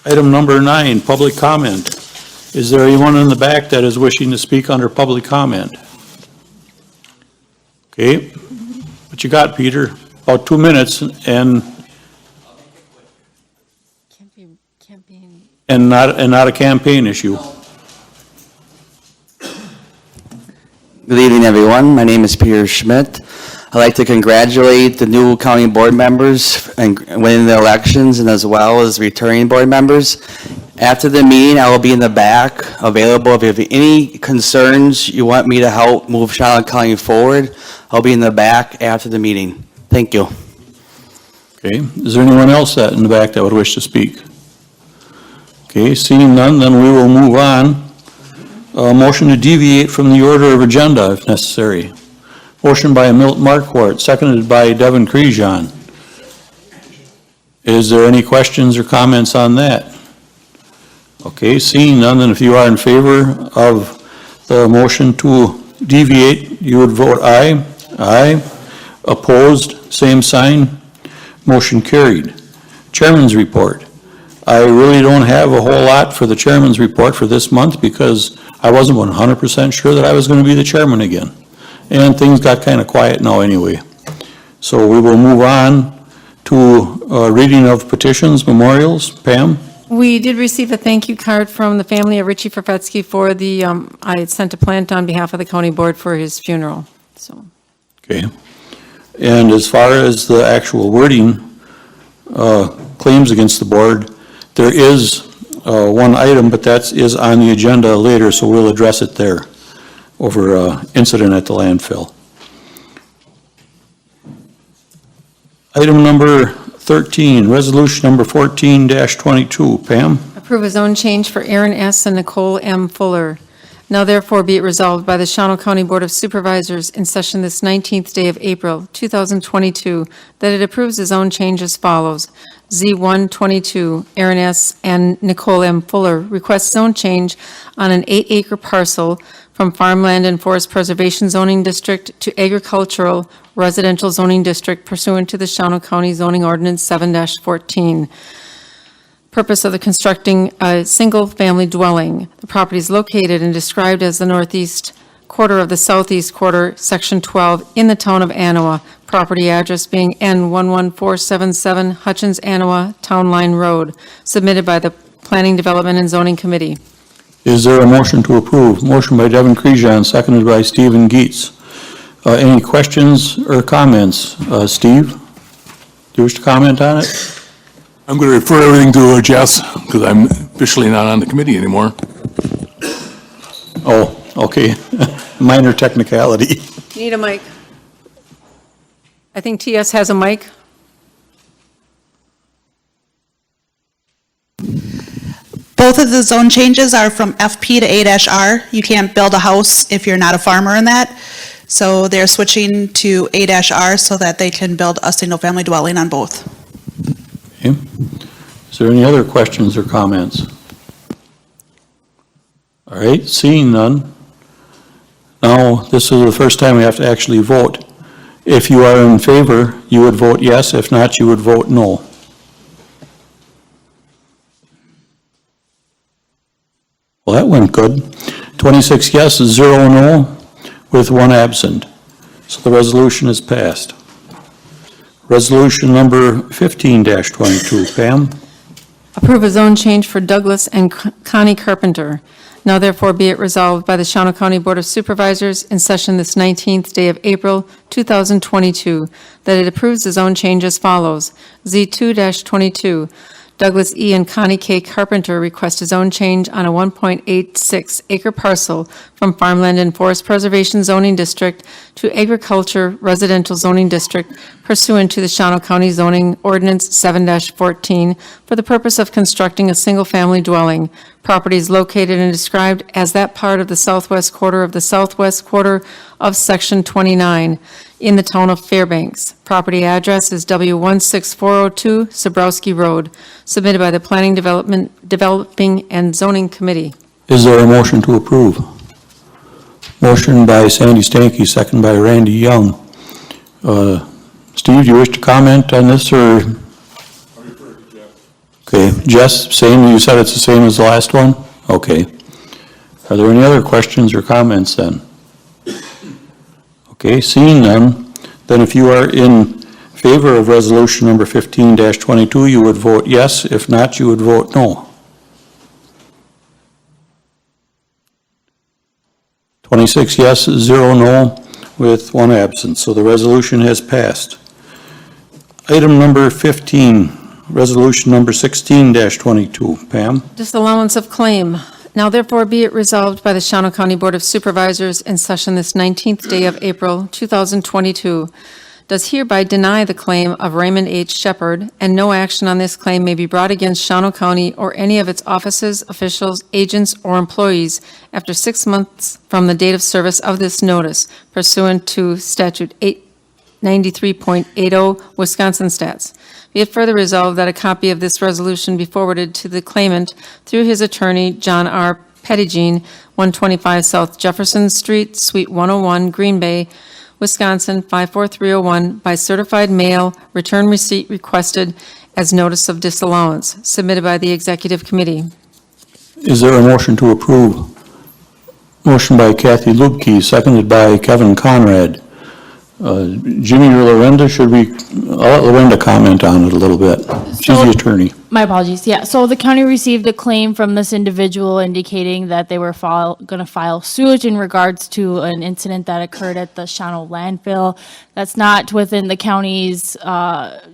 Item number 9, public comment. Is there anyone in the back that is wishing to speak under public comment? Okay, what you got, Peter? About 2 minutes and Campaign. not a campaign issue. Good evening, everyone. My name is Peter Schmidt. I'd like to congratulate the new county board members and winning the elections, and as well as returning board members. After the meeting, I will be in the back, available. If you have any concerns you want me to help move Shawano County forward, I'll be in the back after the meeting. Thank you. Okay, is there anyone else that in the back that would wish to speak? Okay, seeing none, then we will move on. Motion to deviate from the order of agenda if necessary. Motion by Milt Markwart, seconded by Devin Crejon. Is there any questions or comments on that? Okay, seeing none, then if you are in favor of the motion to deviate, you would vote aye. Aye. Opposed, same sign. Motion carried. Chairman's report. I really don't have a whole lot for the chairman's report for this month because I wasn't 100% sure that I was going to be the chairman again. And things got kind of quiet now anyway. So we will move on to reading of petitions, memorials. Pam? We did receive a thank you card from the family of Richie Forfetsky for the, I had sent a plant on behalf of the county board for his funeral, so. Okay. And as far as the actual wording, claims against the board, there is one item, but that is on the agenda later, so we'll address it there over incident at the landfill. Item number 13, resolution number 14-22. Pam? Approve a zone change for Aaron S. and Nicole M. Fuller. Now therefore be it resolved by the Shawano County Board of Supervisors in session this 19th day of April, 2022, that it approves the zone change as follows. Z122, Aaron S. and Nicole M. Fuller request zone change on an 8-acre parcel from farmland and forest preservation zoning district to agricultural residential zoning district pursuant to the Shawano County zoning ordinance 7-14. Purpose of the constructing a single-family dwelling. The property is located and described as the northeast quarter of the southeast quarter, section 12, in the town of Anawa. Property address being N11477 Hutchins, Anawa, Town Line Road, submitted by the Planning, Development, and Zoning Committee. Is there a motion to approve? Motion by Devin Crejon, seconded by Stephen Geetz. Any questions or comments? Steve, do you wish to comment on it? I'm going to refer everything to Jess, because I'm officially not on the committee anymore. Oh, okay. Minor technicality. You need a mic. I think TS has a mic. Both of the zone changes are from FP to A-R. You can't build a house if you're not a farmer in that. So they're switching to A-R so that they can build a single-family dwelling on both. Okay. Is there any other questions or comments? All right, seeing none. Now, this is the first time we have to actually vote. If you are in favor, you would vote yes. If not, you would vote no. Well, that went good. 26 yes, 0 no, with 1 absent. So the resolution is passed. Resolution number 15-22. Pam? Approve a zone change for Douglas and Connie Carpenter. Now therefore be it resolved by the Shawano County Board of Supervisors in session this 19th day of April, 2022, that it approves the zone change as follows. Z2-22, Douglas E. and Connie K. Carpenter request a zone change on a 1.86 acre parcel from farmland and forest preservation zoning district to agriculture residential zoning district pursuant to the Shawano County zoning ordinance 7-14 for the purpose of constructing a single-family dwelling. Property is located and described as that part of the southwest quarter of section 29 in the town of Fairbanks. Property address is W16402 Sobrowski Road, submitted by the Planning, Developing, and Zoning Committee. Is there a motion to approve? Motion by Sandy Stanky, second by Randy Young. Steve, do you wish to comment on this, or? Okay, Jess, same, you said it's the same as the last one? Okay. Are there any other questions or comments then? Okay, seeing none, then if you are in favor of resolution number 15-22, you would vote yes. If not, you would vote no. 26 yes, 0 no, with 1 absent. So the resolution has passed. Item number 15, resolution number 16-22. Pam? Disallowance of claim. Now therefore be it resolved by the Shawano County Board of Supervisors in session this 19th day of April 2022, does hereby deny the claim of Raymond H. Shepherd, and no action on this claim may be brought against Shawano County or any of its offices, officials, agents, or employees after 6 months from the date of service of this notice pursuant to statute 893.80 Wisconsin Stats. Be it further resolved that a copy of this resolution be forwarded to the claimant through his attorney, John R. Pettigene, 125 South Jefferson Street, Suite 101, Green Bay, Wisconsin, 54301, by certified mail, return receipt requested as notice of disallowance, submitted by the Executive Committee. Is there a motion to approve? Motion by Kathy Lubke, seconded by Kevin Conrad. Jimmy or Lorenda, I'll let Lorenda comment on it a little bit. She's the attorney. My apologies. Yeah, so the county received a claim from this individual indicating that they were going to file suit in regards to an incident that occurred at the Shawano landfill. That's not within the county's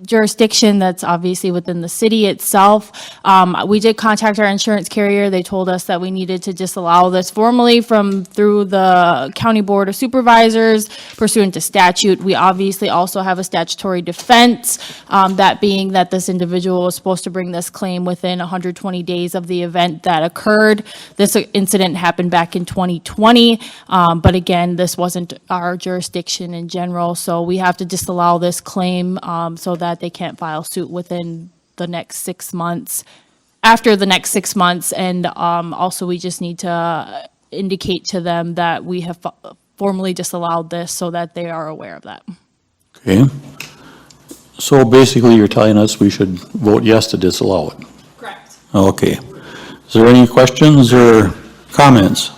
jurisdiction. That's obviously within the city itself. We did contact our insurance carrier. They told us that we needed to disallow this formally through the County Board of Supervisors pursuant to statute. We obviously also have a statutory defense, that being that this individual was supposed to bring this claim within 120 days of the event that occurred. This incident happened back in 2020, but again, this wasn't our jurisdiction in general, so we have to disallow this claim so that they can't file suit within the next 6 months, after the next 6 months, and also we just need to indicate to them that we have formally disallowed this so that they are aware of that. Okay. So basically, you're telling us we should vote yes to disallow it? Correct. Okay. Is there any questions or comments?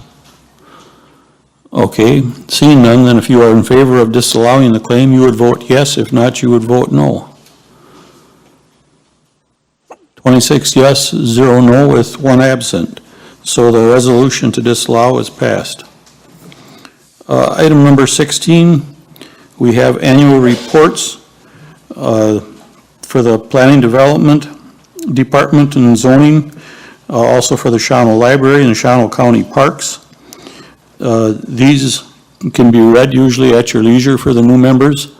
Okay, seeing none, then if you are in favor of disallowing the claim, you would vote yes. If not, you would vote no. 26 yes, 0 no, with 1 absent. So the resolution to disallow is passed. Item number 16, we have annual reports for the Planning Development Department and Zoning, also for the Shawano Library and the Shawano County Parks. These can be read usually at your leisure for the new members,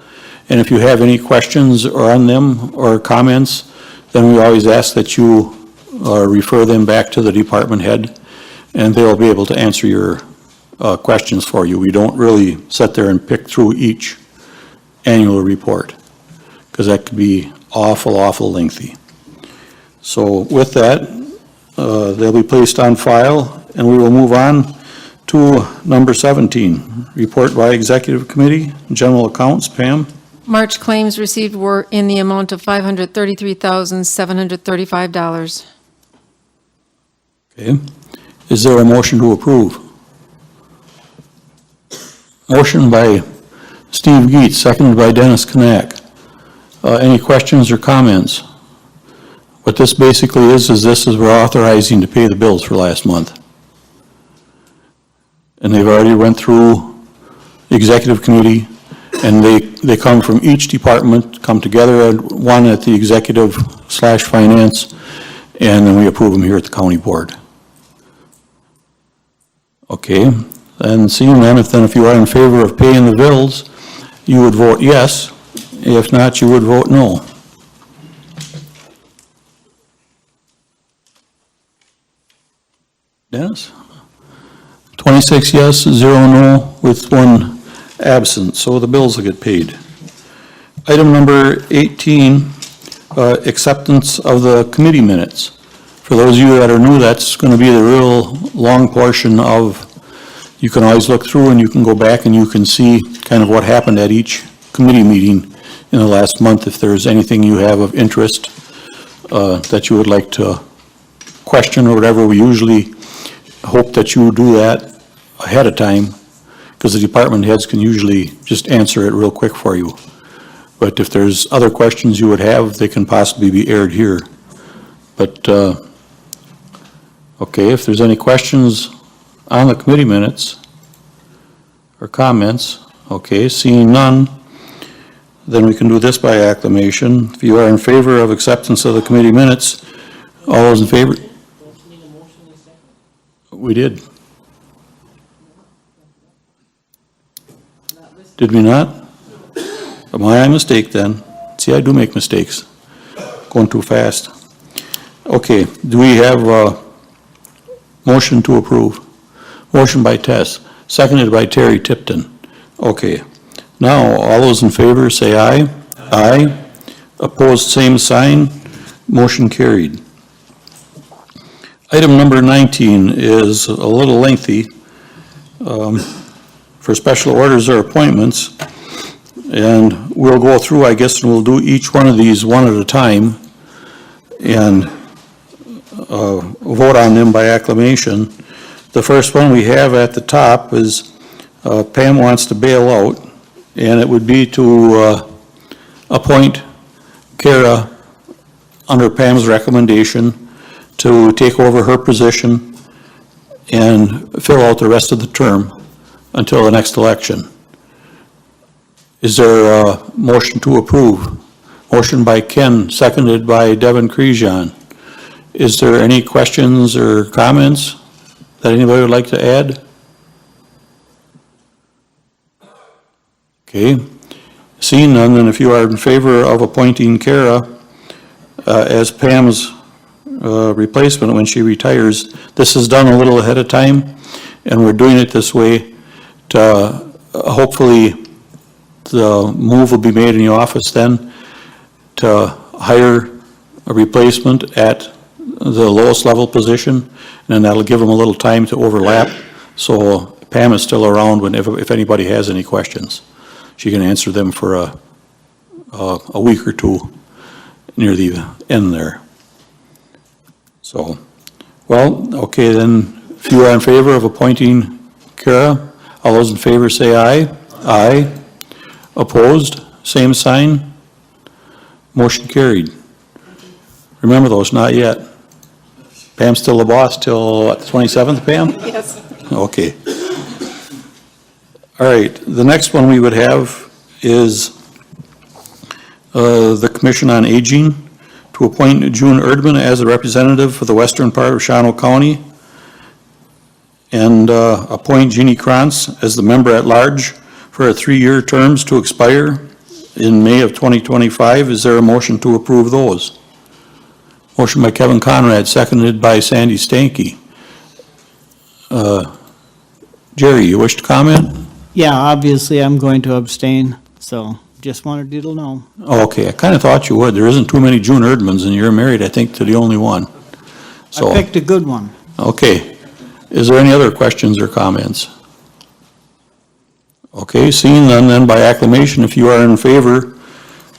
and if you have any questions on them or comments, then we always ask that you refer them back to the department head, and they'll be able to answer your questions for you. We don't really sit there and pick through each annual report, because that could be awful lengthy. So with that, they'll be placed on file, and we will move on to number 17, report by Executive Committee, General Accounts. Pam? March claims received were in the amount of $533,735. Okay. Is there a motion to approve? Motion by Steve Geets, seconded by Dennis Knack. Any questions or comments? What this basically is this is we're authorizing to pay the bills for last month. And they've already went through the Executive Committee, and they come from each department, come together at one at the Executive/Finance, and then we approve them here at the County Board. Okay, and seeing then, if you are in favor of paying the bills, you would vote yes. If not, you would vote no. Dennis? 26 yes, 0 no, with 1 absent, so the bills will get paid. Item number 18, acceptance of the committee minutes. For those of you that are new, that's going to be the real long portion of, you can always look through and you can go back and you can see kind of what happened at each committee meeting in the last month. If there's anything you have of interest that you would like to question or whatever, we usually hope that you do that ahead of time, because the department heads can usually just answer it real quick for you. But if there's other questions you would have, they can possibly be aired here. But, okay, if there's any questions on the committee minutes or comments, okay, seeing none, then we can do this by acclamation. If you are in favor of acceptance of the committee minutes, all those in favor? We did. Did we not? My mistake then. See, I do make mistakes. Going too fast. Okay, do we have a motion to approve? Motion by Tess, seconded by Terry Tipton. Okay, now, all those in favor say aye. Aye. Opposed, same sign. Motion carried. Item number 19 is a little lengthy for special orders or appointments. And we'll go through, I guess, and we'll do each one of these one at a time and vote on them by acclamation. The first one we have at the top is Pam wants to bail out, and it would be to appoint Kara under Pam's recommendation to take over her position and fill out the rest of the term until the next election. Is there a motion to approve? Motion by Ken, seconded by Devin Crejon. Is there any questions or comments that anybody would like to add? Okay. Seeing none, then if you are in favor of appointing Kara as Pam's replacement when she retires, this is done a little ahead of time, and we're doing it this way to hopefully the move will be made in the office then to hire a replacement at the lowest level position, and then that'll give them a little time to overlap. So Pam is still around if anybody has any questions. She can answer them for a week or two near the end there. So, well, okay, then if you are in favor of appointing Kara, all those in favor say aye. Aye. Opposed? Same sign. Motion carried. Remember those, not yet. Pam's still the boss till what, the 27th, Pam? Yes. Okay. All right, the next one we would have is the Commission on Aging to appoint June Erdman as a representative for the western part of Shawano County and appoint Jeannie Krantz as the member at large for a 3-year terms to expire in May of 2025. Is there a motion to approve those? Motion by Kevin Conrad, seconded by Sandy Stanky. Jerry, you wish to comment? Yeah, obviously I'm going to abstain, so just wanted you to know. Okay, I kind of thought you would. There isn't too many June Erdmans, and you're married, I think, to the only one. So, I picked a good one. okay. Is there any other questions or comments? Okay, seeing none, then by acclamation, if you are in favor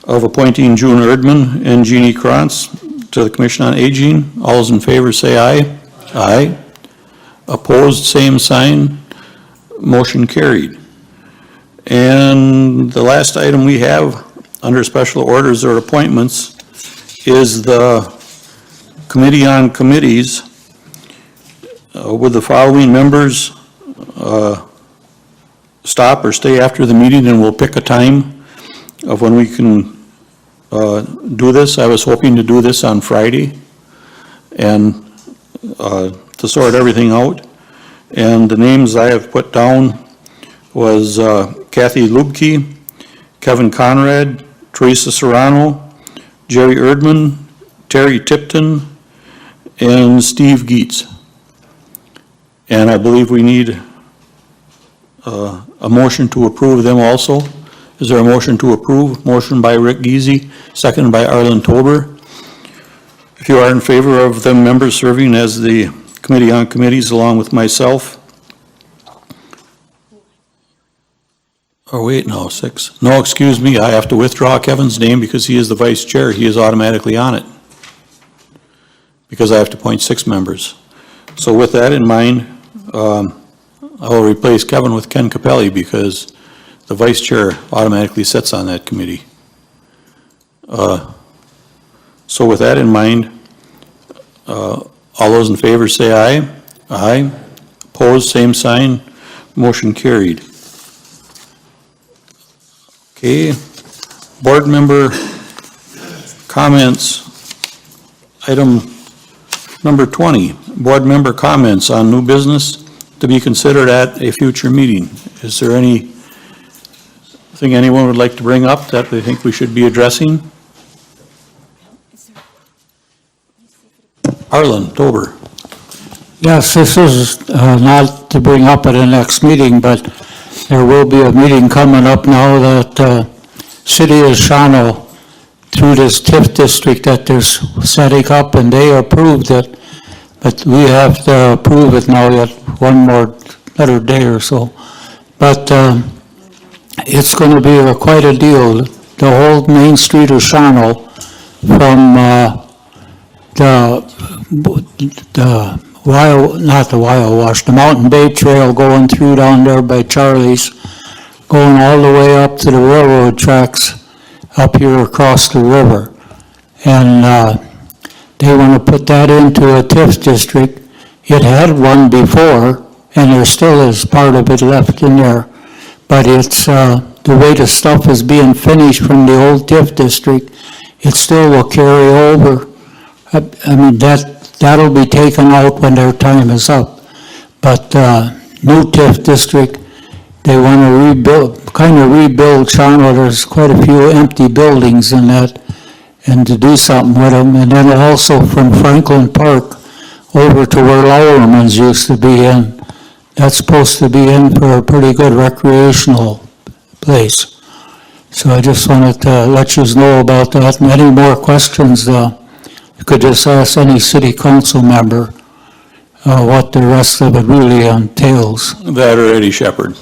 of appointing June Erdman and Jeannie Krantz to the Commission on Aging, all those in favor say aye. Aye. Opposed, same sign. Motion carried. And the last item we have under special orders or appointments is the Committee on Committees with the following members stop or stay after the meeting, and we'll pick a time of when we can do this. I was hoping to do this on Friday and to sort everything out. And the names I have put down was Kathy Lubke, Kevin Conrad, Teresa Serrano, Jerry Erdman, Terry Tipton, and Steve Geetz. And I believe we need a motion to approve them also. Is there a motion to approve? Motion by Rick Giese, seconded by Arlen Tober. If you are in favor of them members serving as the Committee on Committees along with myself. Oh, wait, no, 6. No, excuse me, I have to withdraw Kevin's name because he is the vice chair. He is automatically on it. Because I have to appoint 6 members. So with that in mind, I will replace Kevin with Ken Capelli because the vice chair automatically sits on that committee. So with that in mind, all those in favor say aye. Aye. Opposed, same sign. Motion carried. Okay. Board member comments, item number 20, board member comments on new business to be considered at a future meeting. Is there anything anyone would like to bring up that they think we should be addressing? Arlen Tober. Yes, this is not to bring up at the next meeting, but there will be a meeting coming up now that City of Shawano, through this TIF district that they're setting up, and they approved it, but we have to approve it now yet another day or so. But it's going to be quite a deal. The whole main street of Shawano, from the Mountain Bay Trail going through down there by Charlie's, going all the way up to the railroad tracks up here across the river. And they want to put that into a TIF district. It had one before, and there still is part of it left in there. But it's, the way the stuff is being finished from the old TIF district, it still will carry over. I mean, that'll be taken out when their time is up. But new TIF district, they want to rebuild Shawano. There's quite a few empty buildings in that, and to do something with them. And then also from Franklin Park over to where Lowerman's used to be in, that's supposed to be in for a pretty good recreational place. So I just wanted to let you know about that. And any more questions, you could just ask any city council member what the rest of it really entails. That or Eddie Shepherd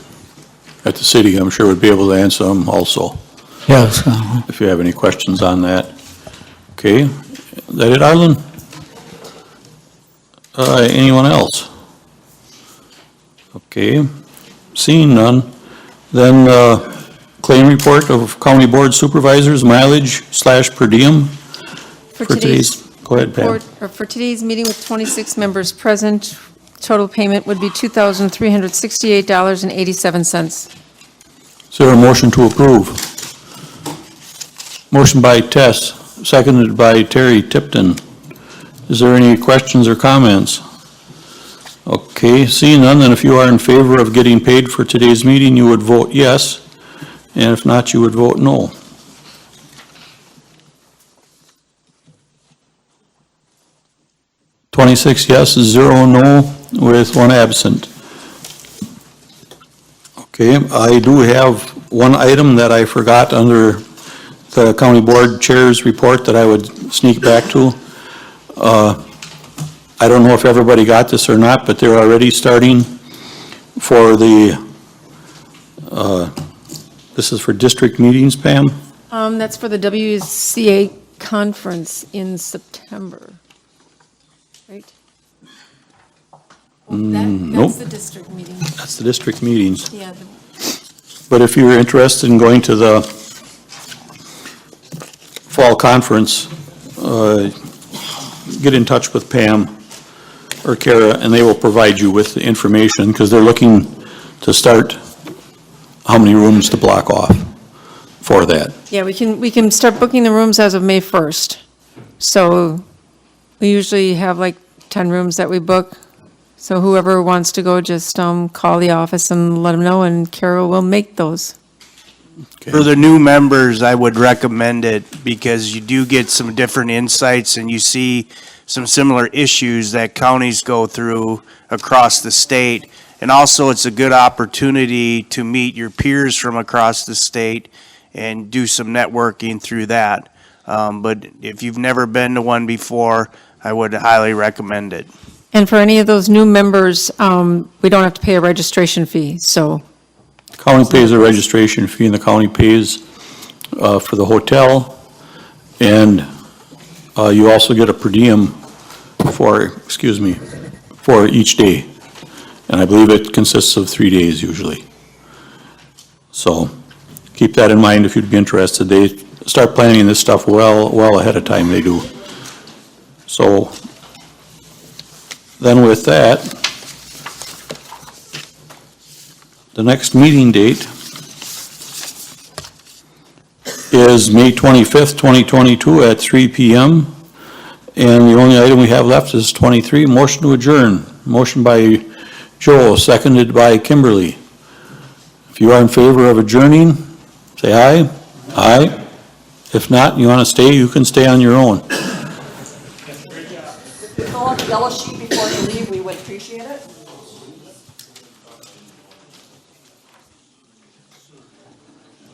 at the city, I'm sure would be able to answer them also, Yes. if you have any questions on that. Okay, is that it, Arlen? Anyone else? Okay, seeing none, then claim report of County Board Supervisors mileage / per diem for today's, go ahead, Pam. For today's meeting with 26 members present, total payment would be $2,368.87. Is there a motion to approve? Motion by Tess, seconded by Terry Tipton. Is there any questions or comments? Okay, seeing none, then if you are in favor of getting paid for today's meeting, you would vote yes, and if not, you would vote no. (26 yes, 0 no, with 1 absent). Okay, I do have one item that I forgot under the County Board Chair's report that I would sneak back to. I don't know if everybody got this or not, but they're already starting for the, this is for district meetings, Pam? That's for the WCA conference in September, right? Nope. That's the district meeting. That's the district meetings. Yeah, But if you're interested in going to the fall conference, get in touch with Pam or Kara, and they will provide you with the information, because they're looking to start how many rooms to block off for that. yeah, we can start booking the rooms as of May 1st. So we usually have like 10 rooms that we book. So whoever wants to go, just call the office and let them know, and Carol will make those. For the new members, I would recommend it because you do get some different insights and you see some similar issues that counties go through across the state. And also, it's a good opportunity to meet your peers from across the state and do some networking through that. But if you've never been to one before, I would highly recommend it. And for any of those new members, we don't have to pay a registration fee, so. County pays a registration fee, and the county pays for the hotel, and you also get a per diem for each day. And I believe it consists of 3 days usually. So keep that in mind if you'd be interested. They start planning this stuff well ahead of time, they do. So then with that, the next meeting date is May 25th, 2022 at 3 PM. And the only item we have left is 23, motion to adjourn. Motion by Joel, seconded by Kimberly. If you are in favor of adjourning, say aye. Aye. If not, and you want to stay, you can stay on your own. Fill out the yellow sheet before you leave, we would appreciate it.